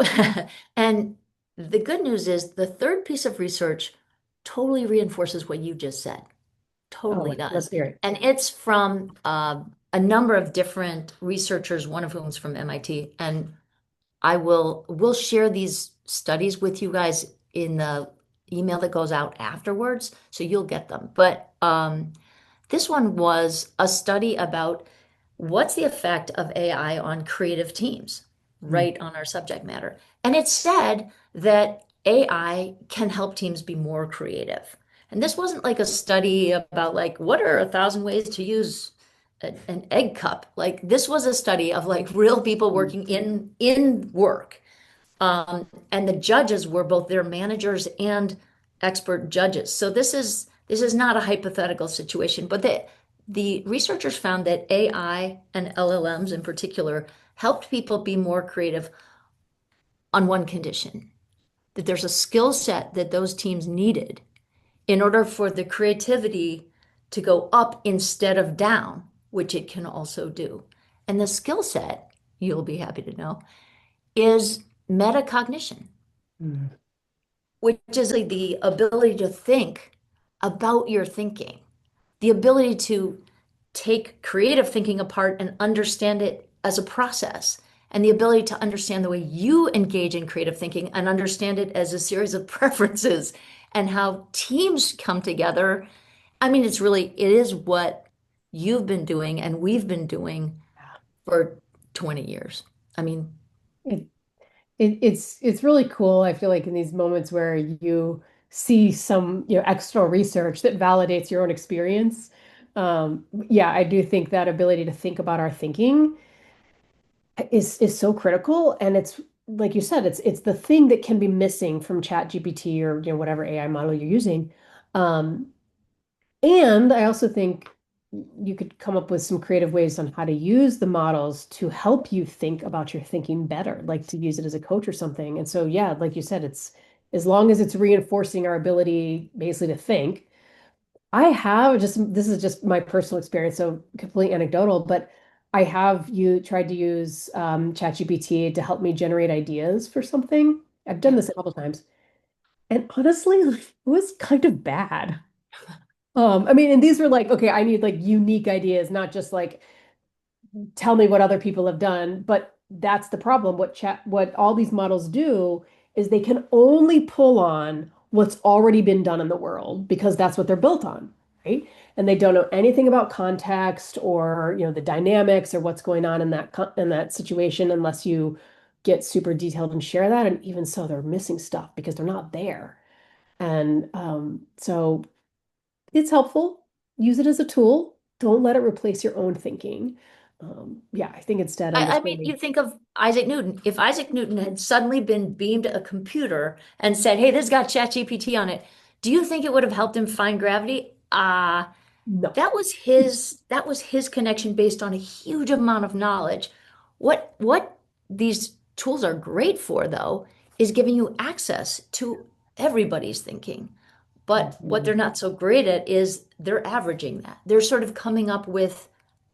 And the good news is the third piece of research totally reinforces what you just said. Oh, Totally let's does. hear it. And it's from a number of different researchers, one of whom is from MIT. And we'll share these studies with you guys in the email that goes out afterwards, so you'll get them. But this one was a study about what's the effect of AI on creative teams, Mm. right on our subject matter. And it said that AI can help teams be more creative. And this wasn't like a study about like what are 1,000 ways to use an egg cup. Like this was a study of like real people Mm. working in work. And the judges were both their managers and expert judges. So this is not a hypothetical situation, but the researchers found that AI and LLMs in particular helped people be more creative on one condition, that there's a skill set that those teams needed in order for the creativity to go up instead of down, which it can also do. And the skill set, you'll be happy to know, is metacognition, Mm. which is like the ability to think about your thinking, the ability to take creative thinking apart and understand it as a process, and the ability to understand the way you engage in creative thinking and understand it as a series of preferences and how teams come together. I mean, it is what you've been doing and we've been doing for 20 years. I mean, It, it's really cool. I feel like in these moments where you see some, external research that validates your own experience. Yeah, I do think that ability to think about our thinking is so critical. And it's like you said, it's the thing that can be missing from ChatGPT or whatever AI model you're using. Um, And I also think you could come up with some creative ways on how to use the models to help you think about your thinking better, like to use it as a coach or something. And so, yeah, like you said, it's as long as it's reinforcing our ability basically to think. This is just my personal experience, so completely anecdotal, but I have you tried to use ChatGPT to help me generate ideas for something. I've done yeah. this a couple times. And honestly, it was kind of bad. I mean, and these were like, okay, I need like unique ideas, not just like tell me what other people have done. But that's the problem. What all these models do is they can only pull on what's already been done in the world because that's what they're built on, right? And they don't know anything about context or, the dynamics or what's going on in that situation unless you get super detailed and share that. And even so, they're missing stuff because they're not there. And so it's helpful. Use it as a tool. Don't let it replace your own thinking. Yeah, I think instead I mean, understanding. you think of Isaac Newton. If Isaac Newton had suddenly been beamed a computer and said, "Hey, this got ChatGPT on it," do you think it would have helped him find gravity? No. That was his connection based on a huge amount of knowledge. What these tools are great for, though, is giving you access to everybody's thinking. But what they're Mhm. not so great at is they're averaging that. They're sort of coming up with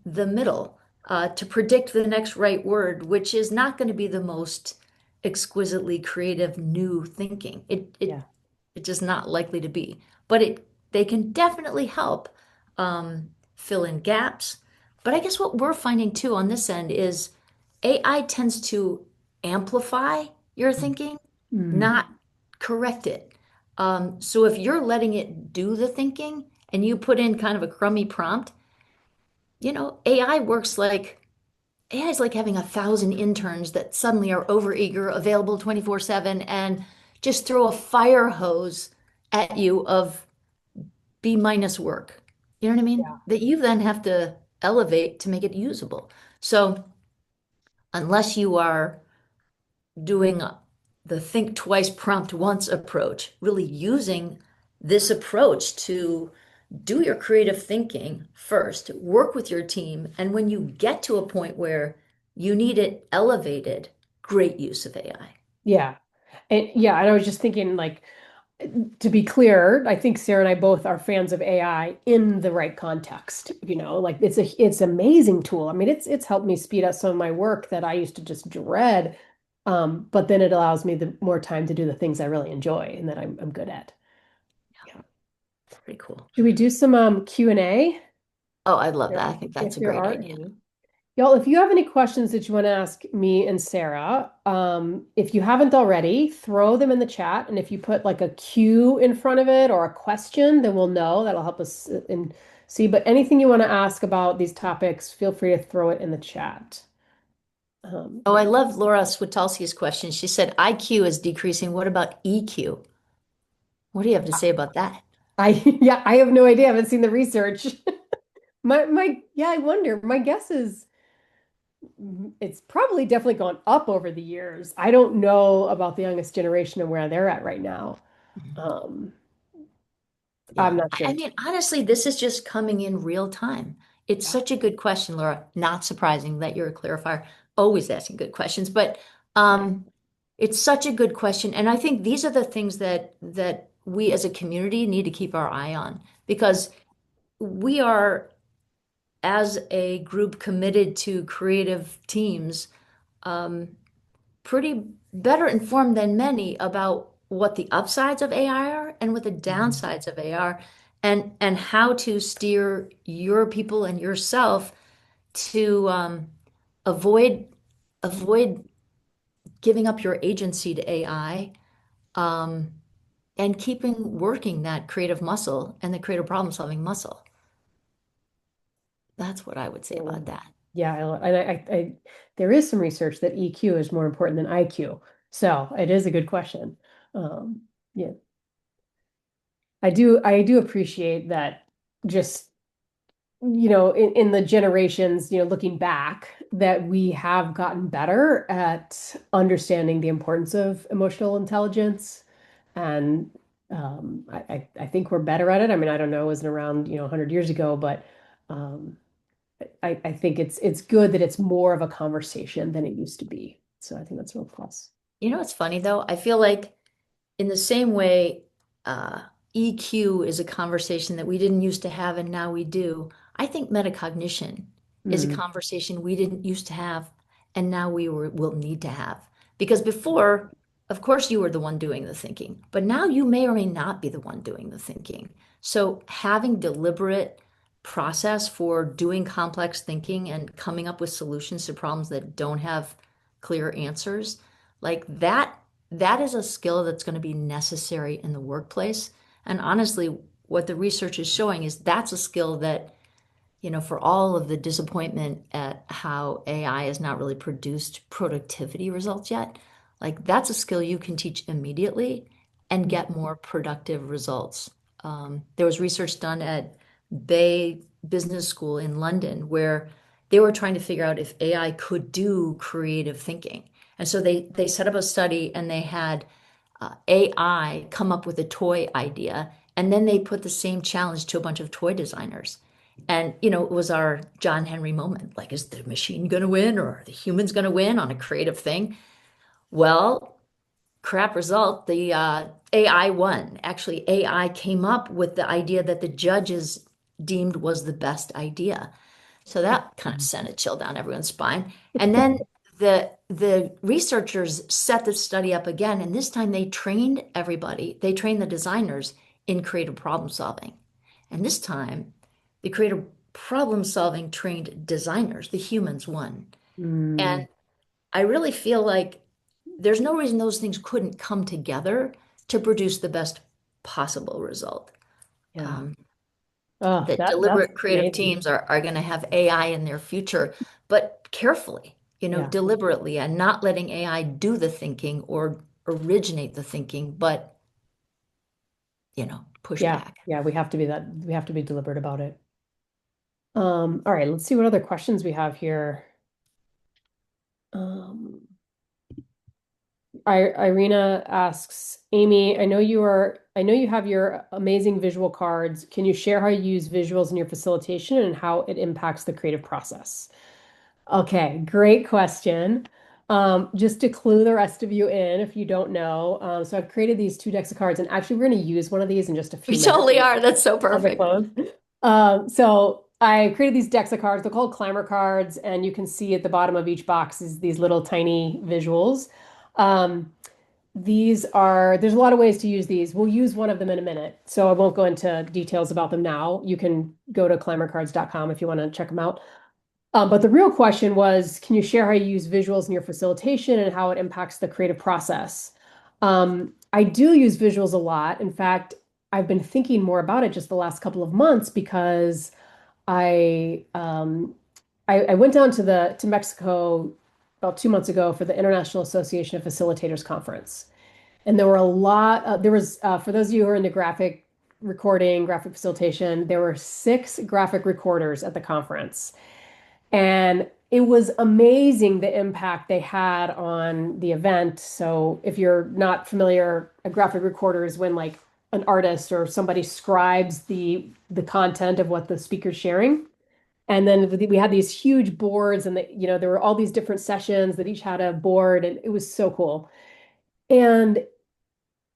the middle to predict the next right word, which is not going to be the most exquisitely creative new thinking. Yeah. It's just not likely to be. But they can definitely help fill in gaps. But I guess what we're finding too on this end is AI tends to amplify your thinking, Mm. not correct it. So if you're letting it do the thinking and you put in kind of a crummy prompt, AI is like having 1,000 interns that suddenly are overeager, available 24/7, and just throw a fire hose at you of B minus work. You know what I mean? Yeah. That you then have to elevate to make it usable. So unless you are doing the think twice, prompt once approach, really using this approach to do your creative thinking first, work with your team, and when you get to a point where you need it elevated, great use of AI. Yeah. And I was just thinking like to be clear, I think Sarah and I both are fans of AI in the right context. Like it's an amazing tool. I mean, it's helped me speed up some of my work that I used to just dread. But then it allows me the more time to do the things I really enjoy and that I'm good at. Yeah. Pretty cool. Should we do some Q&A? Oh, I love that. I There, think if that's a there great are idea. any. Y'all, if you have any questions that you want to ask me and Sarah, if you haven't already, throw them in the chat. And if you put like a Q in front of it or a question, then we'll know. That'll help us and see. But anything you want to ask about these topics, feel free to throw it in the chat. Oh, Yeah. I love Laura Switalski's question. She said IQ is decreasing. What about EQ? What do you have to say about that? Yeah, I have no idea. I haven't seen the research. Yeah, I wonder. My guess is it's probably definitely gone up over the years. I don't know about the youngest generation and where they're at right now. Um, Yeah. I'm not I sure. mean, honestly, this is just coming in real time. It's Yeah. such a good question, Laura. Not surprising that you're a clarifier, always asking good questions, but Yeah. it's such a good question. And I think these are the things that we as a community need to keep our eye on because we are, as a group committed to creative teams, um, pretty better informed than many about what the upsides of AI are and what the Mhm. downsides of AI are, and how to steer your people and yourself to avoid avoid giving up your agency to AI, um, and keeping working that creative muscle and the creative problem solving muscle. That's what I would say about So, that. yeah, there is some research that EQ is more important than IQ. So it is a good question. Yeah, I do appreciate that just, in the generations, looking back, that we have gotten better at understanding the importance of emotional intelligence. And I think we're better at it. I mean, I don't know, it wasn't around, 100 years ago, but um, I think it's good that it's more of a conversation than it used to be. So I think that's a real plus. You know what's funny though? I feel like in the same way, uh, EQ is a conversation that we didn't used to have and now we do. I think metacognition is a Mm. conversation we didn't used to have and now will need to have. Because before, of course, you were the one doing the thinking, but now you may or may not be the one doing the thinking. So having deliberate process for doing complex thinking and coming up with solutions to problems that don't have clear answers, like that is a skill that's going to be necessary in the workplace. And honestly, what the research is showing is that's a skill that for all of the disappointment at how AI has not really produced productivity results yet, like that's a skill you can teach immediately and get more productive results. There was research done at Bay Business School in London where they were trying to figure out if AI could do creative thinking. And so they set up a study and they had AI come up with a toy idea, and then they put the same challenge to a bunch of toy designers. And, it was our John Henry moment. Like, is the machine going to win or are the humans going to win on a creative thing? Well, crap result. The AI won. Actually, AI came up with the idea that the judges deemed was the best idea. So that kind of sent a chill down everyone's spine. And then the researchers set the study up again, and this time they trained everybody. They trained the designers in creative problem solving. And this time, the creative problem solving trained designers, the humans won. Mm, And I really feel like there's no reason those things couldn't come together to produce the best possible result. yeah. Um, Oh, that that's deliberate creative amazing. teams are going to have AI in their future, but carefully, Yeah. deliberately, and not letting AI do the thinking or originate the thinking, but, push Yeah. back. Yeah. We have to be deliberate about it. All right, let's see what other questions we have here. Um, Irina asks, Amy, I know you have your amazing visual cards. Can you share how you use visuals in your facilitation and how it impacts the creative process? Okay, great question. Just to clue the rest of you in, if you don't know, so I've created these two decks of cards, and actually we're going to use one of these in just a We few minutes totally are. That's so as a perfect. close. So I created these decks of cards. They're called Climer cards, and you can see at the bottom of each box is these little tiny visuals. Um, there's a lot of ways to use these. We'll use one of them in a minute, so I won't go into details about them now. You can go to climercards.com if you want to check them out. But the real question was, can you share how you use visuals in your facilitation and how it impacts the creative process? I do use visuals a lot. In fact, I've been thinking more about it just the last couple of months because I I went down to Mexico about 2 months ago for the International Association of Facilitators Conference. And there were a lot, there was, for those of you who are into graphic recording, graphic facilitation, there were 6 graphic recorders at the conference. And it was amazing the impact they had on the event. So if you're not familiar, a graphic recorder is when like an artist or somebody scribes the content of what the speaker's sharing. And then we had these huge boards and there were all these different sessions that each had a board and it was so cool. And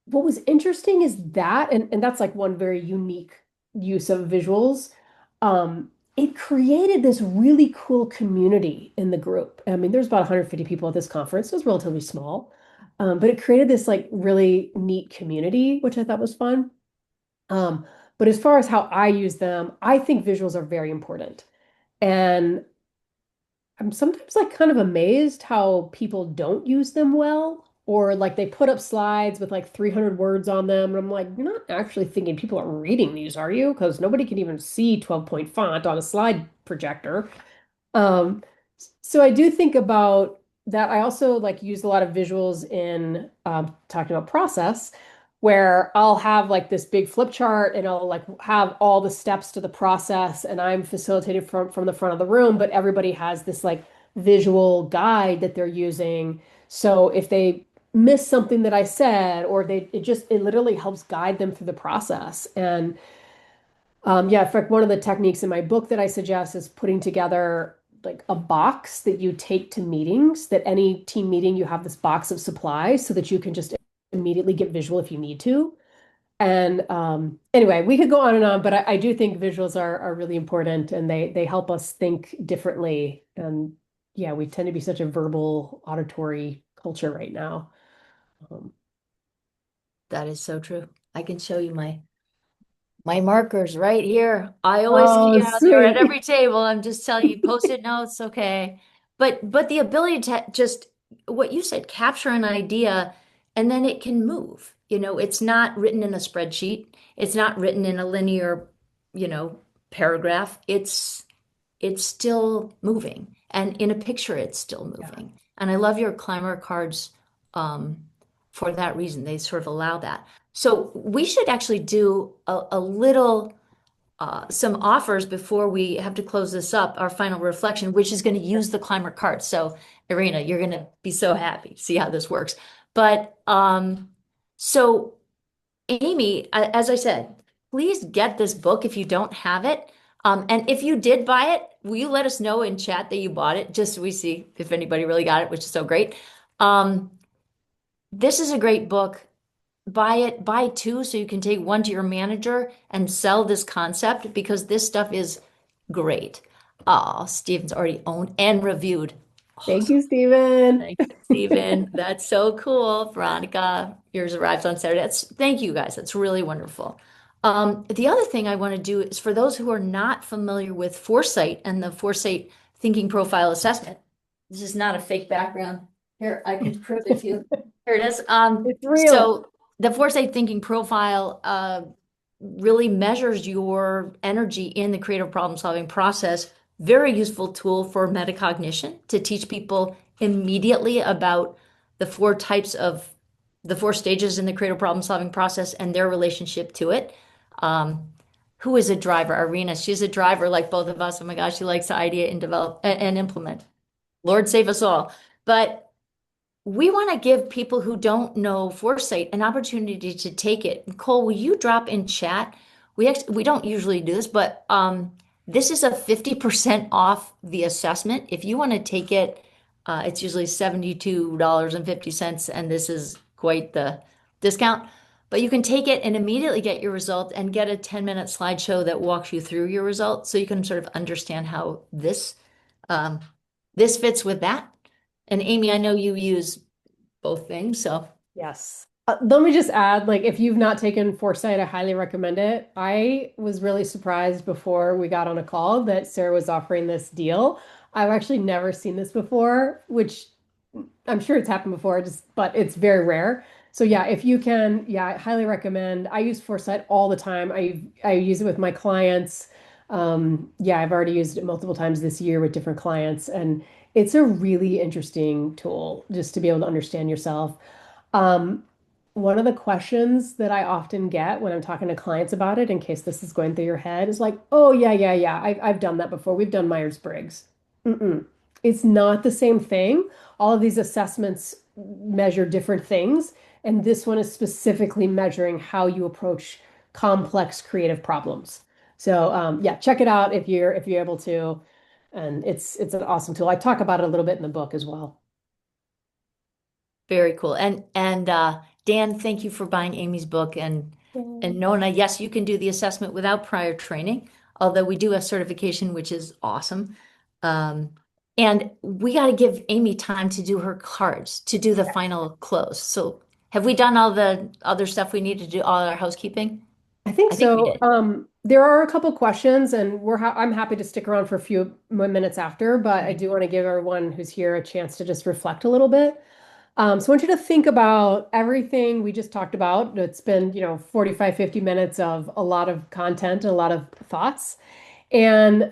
what was interesting is that, and that's like one very unique use of visuals. It created this really cool community in the group. I mean, there's about 150 people at this conference. It was relatively small, but it created this like really neat community, which I thought was fun. Um, but as far as how I use them, I think visuals are very important. And I'm sometimes like kind of amazed how people don't use them well, or like they put up slides with like 300 words on them. And I'm like, you're not actually thinking people are reading these, are you? Because nobody can even see 12-point font on a slide projector. Um, so I do think about that. I also like use a lot of visuals in talking about process, where I'll have like this big flip chart and I'll like have all the steps to the process, and I'm facilitated from the front of the room, but everybody has this like visual guide that they're using. So if they miss something that I said, or it literally helps guide them through the process. And yeah, in fact, one of the techniques in my book that I suggest is putting together like a box that you take to meetings, that any team meeting, you have this box of supplies so that you can just immediately get visual if you need to. And anyway, we could go on and on, but I do think visuals are really important and they help us think differently. And yeah, we tend to be such a verbal, auditory culture right now. Um, That is so true. I can show you my markers right here. I always, oh, they're at sweet. every table. I'm just telling you, post-it notes, okay. But the ability to just what you said, capture an idea and then it can move. It's not written in a spreadsheet. It's not written in a linear, you know, paragraph. It's it's still moving. And in a picture, it's still moving. And I love your Climer cards for that reason. They sort of allow that. So we should actually do a little some offers before we have to close this up, our final reflection, which is going to use the Climber card. So, Irina, you're going to be so happy to see how this works. But so, Amy, as I said, please get this book if you don't have it. And if you did buy it, will you let us know in chat that you bought it, just so we see if anybody really got it, which is so great. This is a great book. Buy it, buy two so you can take one to your manager and sell this concept because this stuff is great. Oh, Steven's already owned and reviewed. Thank you, Stephen. Thank you, Steven. That's so cool. Veronica, yours arrives on Saturday. Thank you guys. That's really wonderful. The other thing I want to do is for those who are not familiar with FourSight and the FourSight thinking profile assessment. This is not a fake background. Here, I can prove it to you. Here it is. It's real. So the FourSight thinking profile really measures your energy in the creative problem solving process. Very useful tool for metacognition to teach people immediately about the four types of the four stages in the creative problem solving process and their relationship to it. Who is a driver? Irina, she's a driver like both of us. Oh my gosh, she likes to idea and develop and implement. Lord save us all. But we want to give people who don't know FourSight an opportunity to take it. Nicole, will you drop in chat? We don't usually do this, but this is a 50% off the assessment. If you want to take it, it's usually $72.50, and this is quite the discount. But you can take it and immediately get your result and get a 10-minute slideshow that walks you through your result so you can sort of understand how this fits with that. And Amy, I know you use both things, so. Yes. Let me just add, like, if you've not taken FourSight, I highly recommend it. I was really surprised before we got on a call that Sarah was offering this deal. I've actually never seen this before, which I'm sure it's happened before, but it's very rare. So yeah, if you can, yeah, I highly recommend. I use FourSight all the time. I use it with my clients. Yeah, I've already used it multiple times this year with different clients, and it's a really interesting tool just to be able to understand yourself. Um, One of the questions that I often get when I'm talking to clients about it, in case this is going through your head, is like, "Oh yeah. I've done that before. We've done Myers-Briggs." Mm-mm. It's not the same thing. All of these assessments measure different things, and this one is specifically measuring how you approach complex creative problems. So yeah, check it out if you're able to, and it's an awesome tool. I talk about it a little bit in the book as well. Very cool. And Dan, thank you for buying Amy's book. And Nona, yes, you can do the assessment without prior training, although we do have certification, which is awesome. And we got to give Amy time to do her cards, to do the final close. So have we done all the other stuff we need to do, all our housekeeping? I think I think we so. did. There are a couple questions, and I'm happy to stick around for a few more minutes after, but I do want to give everyone who's here a chance to just reflect a little bit. So I want you to think about everything we just talked about. It's been, 45, 50 minutes of a lot of content and a lot of thoughts. And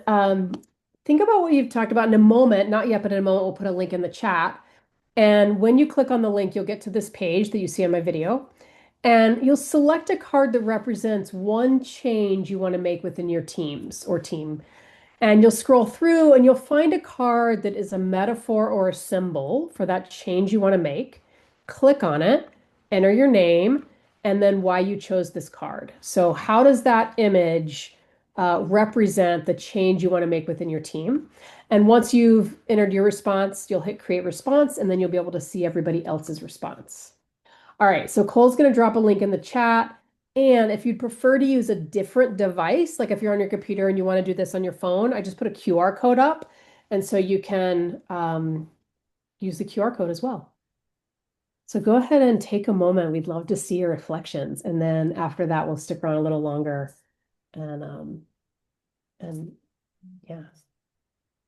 think about what you've talked about in a moment, not yet, but in a moment, we'll put a link in the chat. And when you click on the link, you'll get to this page that you see on my video. And you'll select a card that represents one change you want to make within your teams or team. And you'll scroll through and you'll find a card that is a metaphor or a symbol for that change you want to make. Click on it, enter your name, and then why you chose this card. So, how does that image represent the change you want to make within your team? And once you've entered your response, you'll hit create response, and then you'll be able to see everybody else's response. All right, so Cole's going to drop a link in the chat. And if you'd prefer to use a different device, like if you're on your computer and you want to do this on your phone, I just put a QR code up. And so you can use the QR code as well. So go ahead and take a moment. We'd love to see your reflections. And then after that, we'll stick around a little longer. And yeah.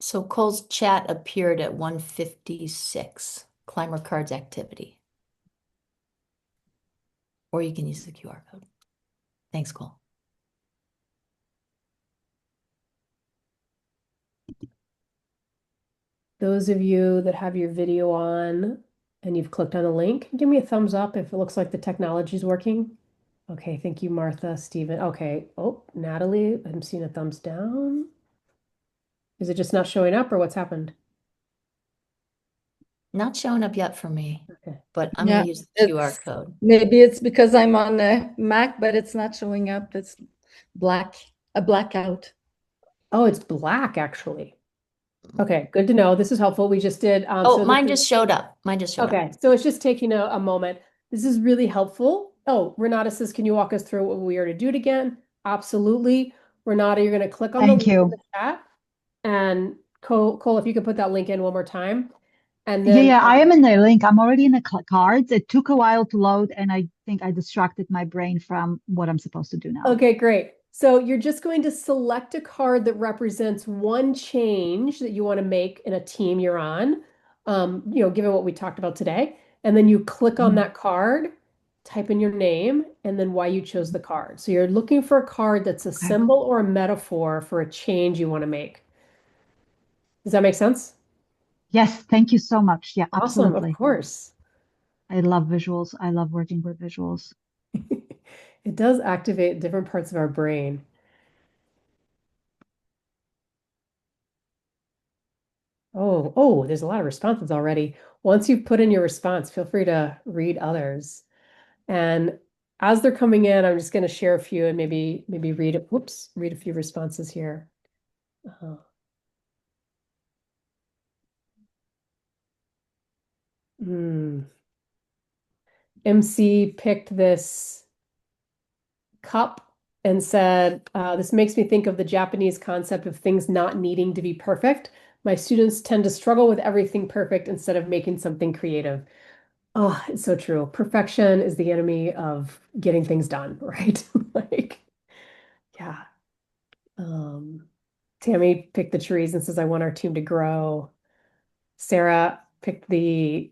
So Cole's chat appeared at 156, Climber Cards activity. Or you can use the QR code. Thanks, Cole. Those of you that have your video on and you've clicked on the link, give me a thumbs up if it looks like the technology is working. Okay, thank you, Martha, Stephen. Okay. Oh, Natalie, I'm seeing a thumbs down. Is it just not showing up or what's happened? Not showing up yet for me, Okay. but I'm going Yeah, to use the QR it's code. maybe it's because I'm on a Mac, but it's not showing up. It's black, a blackout. Oh, it's black actually. Okay, good to know. This is helpful. We just did, Oh, so this mine is, just showed up. Mine just showed up. okay, so it's just taking a moment. This is really helpful. Oh, Renata says, can you walk us through what we are to do it again? Absolutely. Renata, you're going to click on the Thank link in the you. chat. And Cole, if you could put that link in one more time. And Yeah, then, yeah, I am in the link. I'm already in the cards. It took a while to load, and I think I distracted my brain from what I'm supposed to do now. okay, great. So you're just going to select a card that represents one change that you want to make in a team you're on, given what we talked about today. And then you click on Mhm. that card, type in your name, and then why you chose the card. So you're looking for a card that's a Okay. symbol or a metaphor for a change you want to make. Does that make sense? Yes, thank you so much. Yeah, Awesome, of absolutely. course. I love visuals. I love working with visuals. It does activate different parts of our brain. Oh, there's a lot of responses already. Once you've put in your response, feel free to read others. And as they're coming in, I'm just going to share a few and maybe read a few responses here. Uh, hmm. MC picked this cup and said, this makes me think of the Japanese concept of things not needing to be perfect. My students tend to struggle with everything perfect instead of making something creative. Oh, it's so true. Perfection is the enemy of getting things done, right? Like, yeah. Um, Tammy picked the trees and says, I want our team to grow. Sarah picked the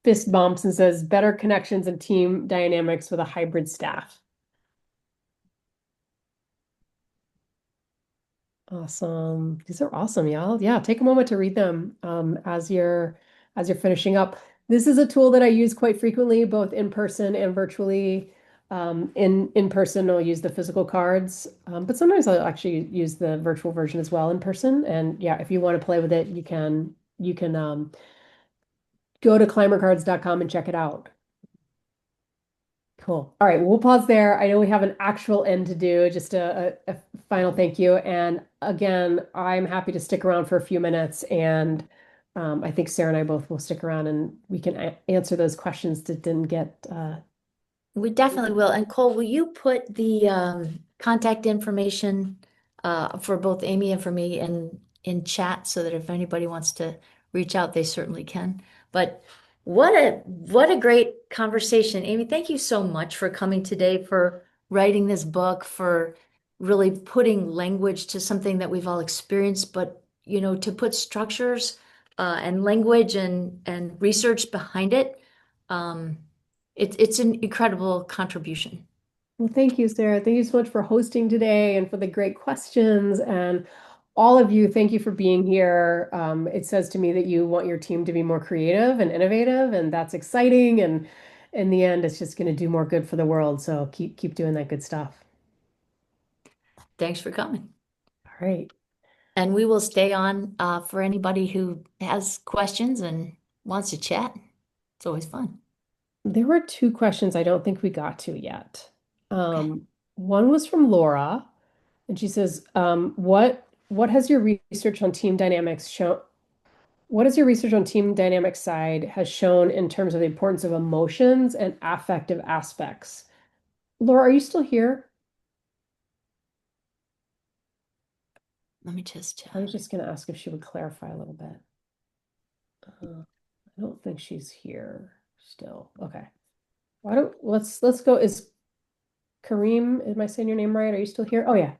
fist bumps and says, better connections and team dynamics with a hybrid staff. Awesome. These are awesome, y'all. Yeah, take a moment to read them as you're finishing up. This is a tool that I use quite frequently, both in person and virtually. In person, I'll use the physical cards, but sometimes I'll actually use the virtual version as well in person. And yeah, if you want to play with it, you can go to climercards.com and check it out. Cool. All right, we'll pause there. I know we have an actual end to do, just a final thank you. And again, I'm happy to stick around for a few minutes. And I think Sarah and I both will stick around and we can answer those questions that didn't get. We definitely will. And Cole, will you put the contact information for both Amy and for me in chat so that if anybody wants to reach out, they certainly can. But what a great conversation. Amy, thank you so much for coming today, for writing this book, for really putting language to something that we've all experienced, but to put structures and language and research behind it. Um, it's an incredible contribution. Well, thank you, Sarah. Thank you so much for hosting today and for the great questions. And all of you, thank you for being here. It says to me that you want your team to be more creative and innovative, and that's exciting. And in the end, it's just going to do more good for the world. So keep doing that good stuff. Thanks for coming. All right. And we will stay on for anybody who has questions and wants to chat. It's always fun. There were two questions I don't think we got to yet. Okay. One was from Laura, and she says, what has your research on team dynamics shown? What has your research on team dynamics side has shown in terms of the importance of emotions and affective aspects? Laura, are you still here? Let me just I was just going to ask if she would clarify a little bit. I don't think she's here still. Okay. Why don't let's go. Is Kareem, am I saying your name right? Are you still here? Oh yeah.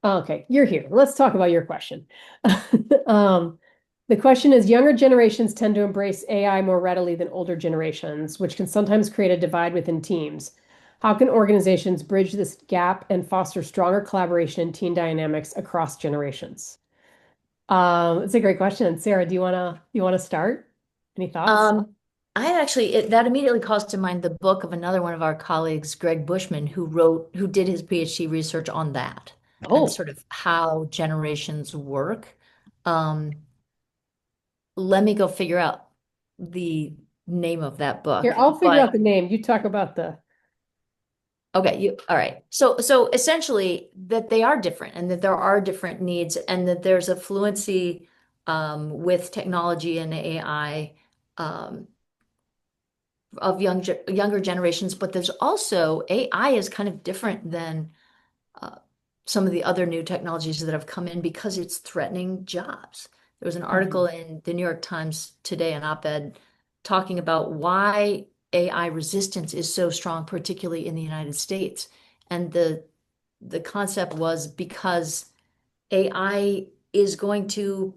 Okay, you're here. Let's talk about your question. Um, the question is, younger generations tend to embrace AI more readily than older generations, which can sometimes create a divide within teams. How can organizations bridge this gap and foster stronger collaboration and team dynamics across generations? It's a great question. Sarah, do you wanna start? Any thoughts? Um, that immediately calls to mind the book of another one of our colleagues, Greg Bushman, who did his PhD research on that and Oh, sort of how generations work. Um, let me go figure out the name of that here, book. I'll figure But out the name. You talk about the. okay, all right. So essentially that they are different and that there are different needs and that there's a fluency with technology and AI um, of younger generations, but there's also AI is kind of different than uh, some of the other new technologies that have come in because it's threatening jobs. There was an article Mhm. in the New York Times today, an op-ed, talking about why AI resistance is so strong, particularly in the United States. And the concept was because AI is going to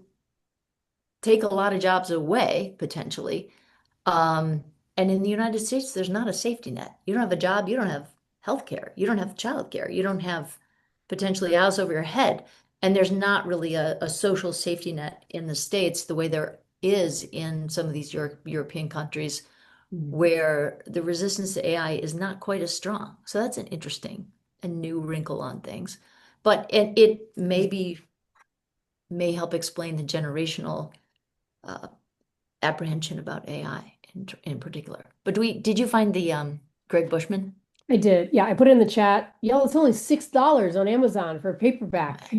take a lot of jobs away, potentially. Um, and in the United States, there's not a safety net. You don't have a job, you don't have health care, you don't have child care, you don't have potentially a house over your head. And there's not really a social safety net in the States the way there is in some of these European countries Mhm. where the resistance to AI is not quite as strong. So that's an interesting and new wrinkle on things. But it may help explain the generational uh, apprehension about AI in particular. But did you find the Greg Bushman? I did. Yeah, I put it in the chat. Yo, it's only $6 on Amazon for a paperback.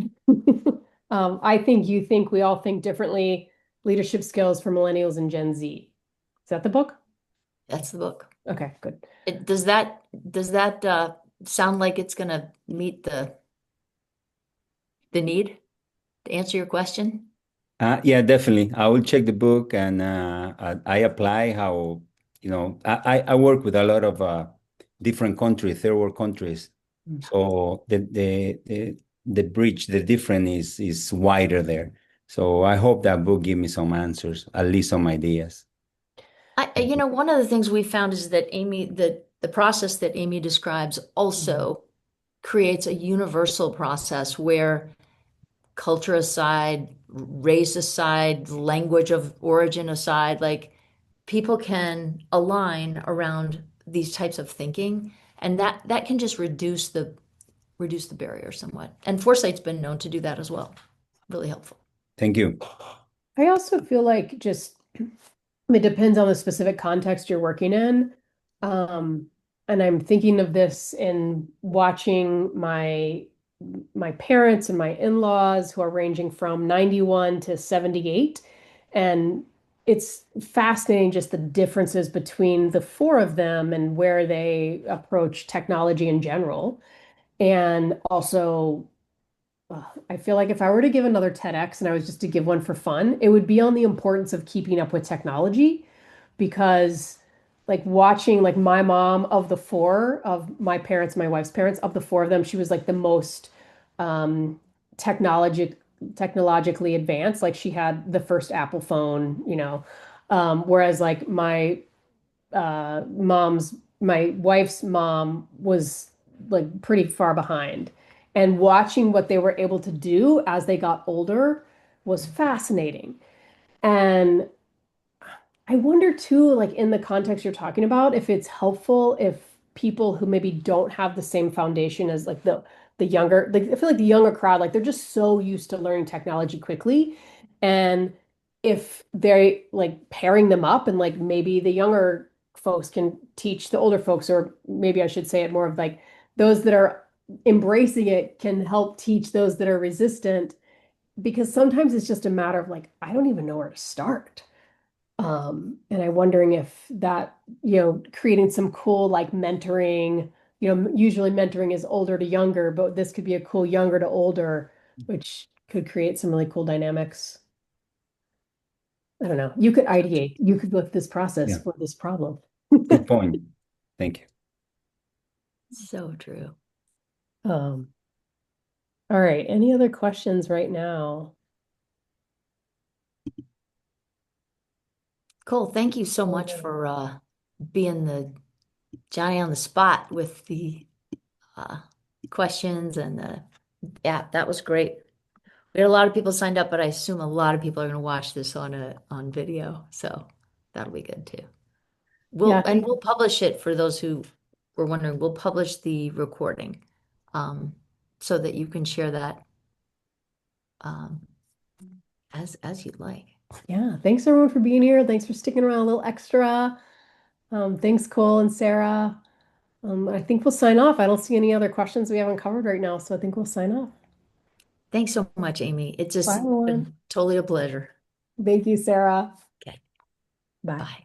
I think you think we all think differently. Leadership skills for millennials and Gen Z. Is that the book? That's the book. Okay, good. Does that sound like it's gonna meet the need to answer your question? Yeah, definitely. I will check the book and I apply how, I work with a lot of different countries, third world countries. So the bridge, the difference is wider there. So I hope that book give me some answers, at least some ideas. One of the things we found is that the process that Amy describes Mhm. also creates a universal process where culture aside, race aside, language of origin aside, like people can align around these types of thinking, and that can just reduce the barrier somewhat. And Foresight's been known to do that as well. Really helpful. Thank you. I also feel like just it depends on the specific context you're working in. Um, and I'm thinking of this in watching my parents and my in-laws who are ranging from 91 to 78. And it's fascinating just the differences between the four of them and where they approach technology in general. And also I feel like if I were to give another TEDx and I was just to give one for fun, it would be on the importance of keeping up with technology because like watching like my mom of the four of my parents, my wife's parents, of the four of them, she was like the most um technology technologically advanced. Like she had the first Apple phone, whereas like my wife's mom was like pretty far behind. And watching what they were able to do as they got older was fascinating. And I wonder too, like in the context you're talking about, if it's helpful if people who maybe don't have the same foundation as like the younger, like I feel like the younger crowd, like they're just so used to learning technology quickly. And if they're like pairing them up and like maybe the younger folks can teach the older folks, or maybe I should say it more of like those that are embracing it can help teach those that are resistant, because sometimes it's just a matter of like, I don't even know where to start. And I'm wondering if that, creating some cool like mentoring, usually mentoring is older to younger, but this could be a cool younger to older, which could create some really cool dynamics. I don't know. You could ideate, you could look this process Yeah, for this problem. good point. Thank you. So true. Um, all right. Any other questions right now? Cool. Thank you so much for being the Johnny on the spot with the uh, questions and yeah, that was great. We had a lot of people signed up, but I assume a lot of people are going to watch this on video, so that'll be good too. Yeah, We'll publish it for those who were wondering. We'll publish the recording, so that you can share that um, as you'd like. yeah. Thanks everyone for being here. Thanks for sticking around a little extra. Thanks, Cole and Sarah. I think we'll sign off. I don't see any other questions we haven't covered right now, so I think we'll sign off. Thanks so much, Amy. It's Bye, just everyone. been totally a pleasure. Thank you, Sarah. Okay, Bye. bye.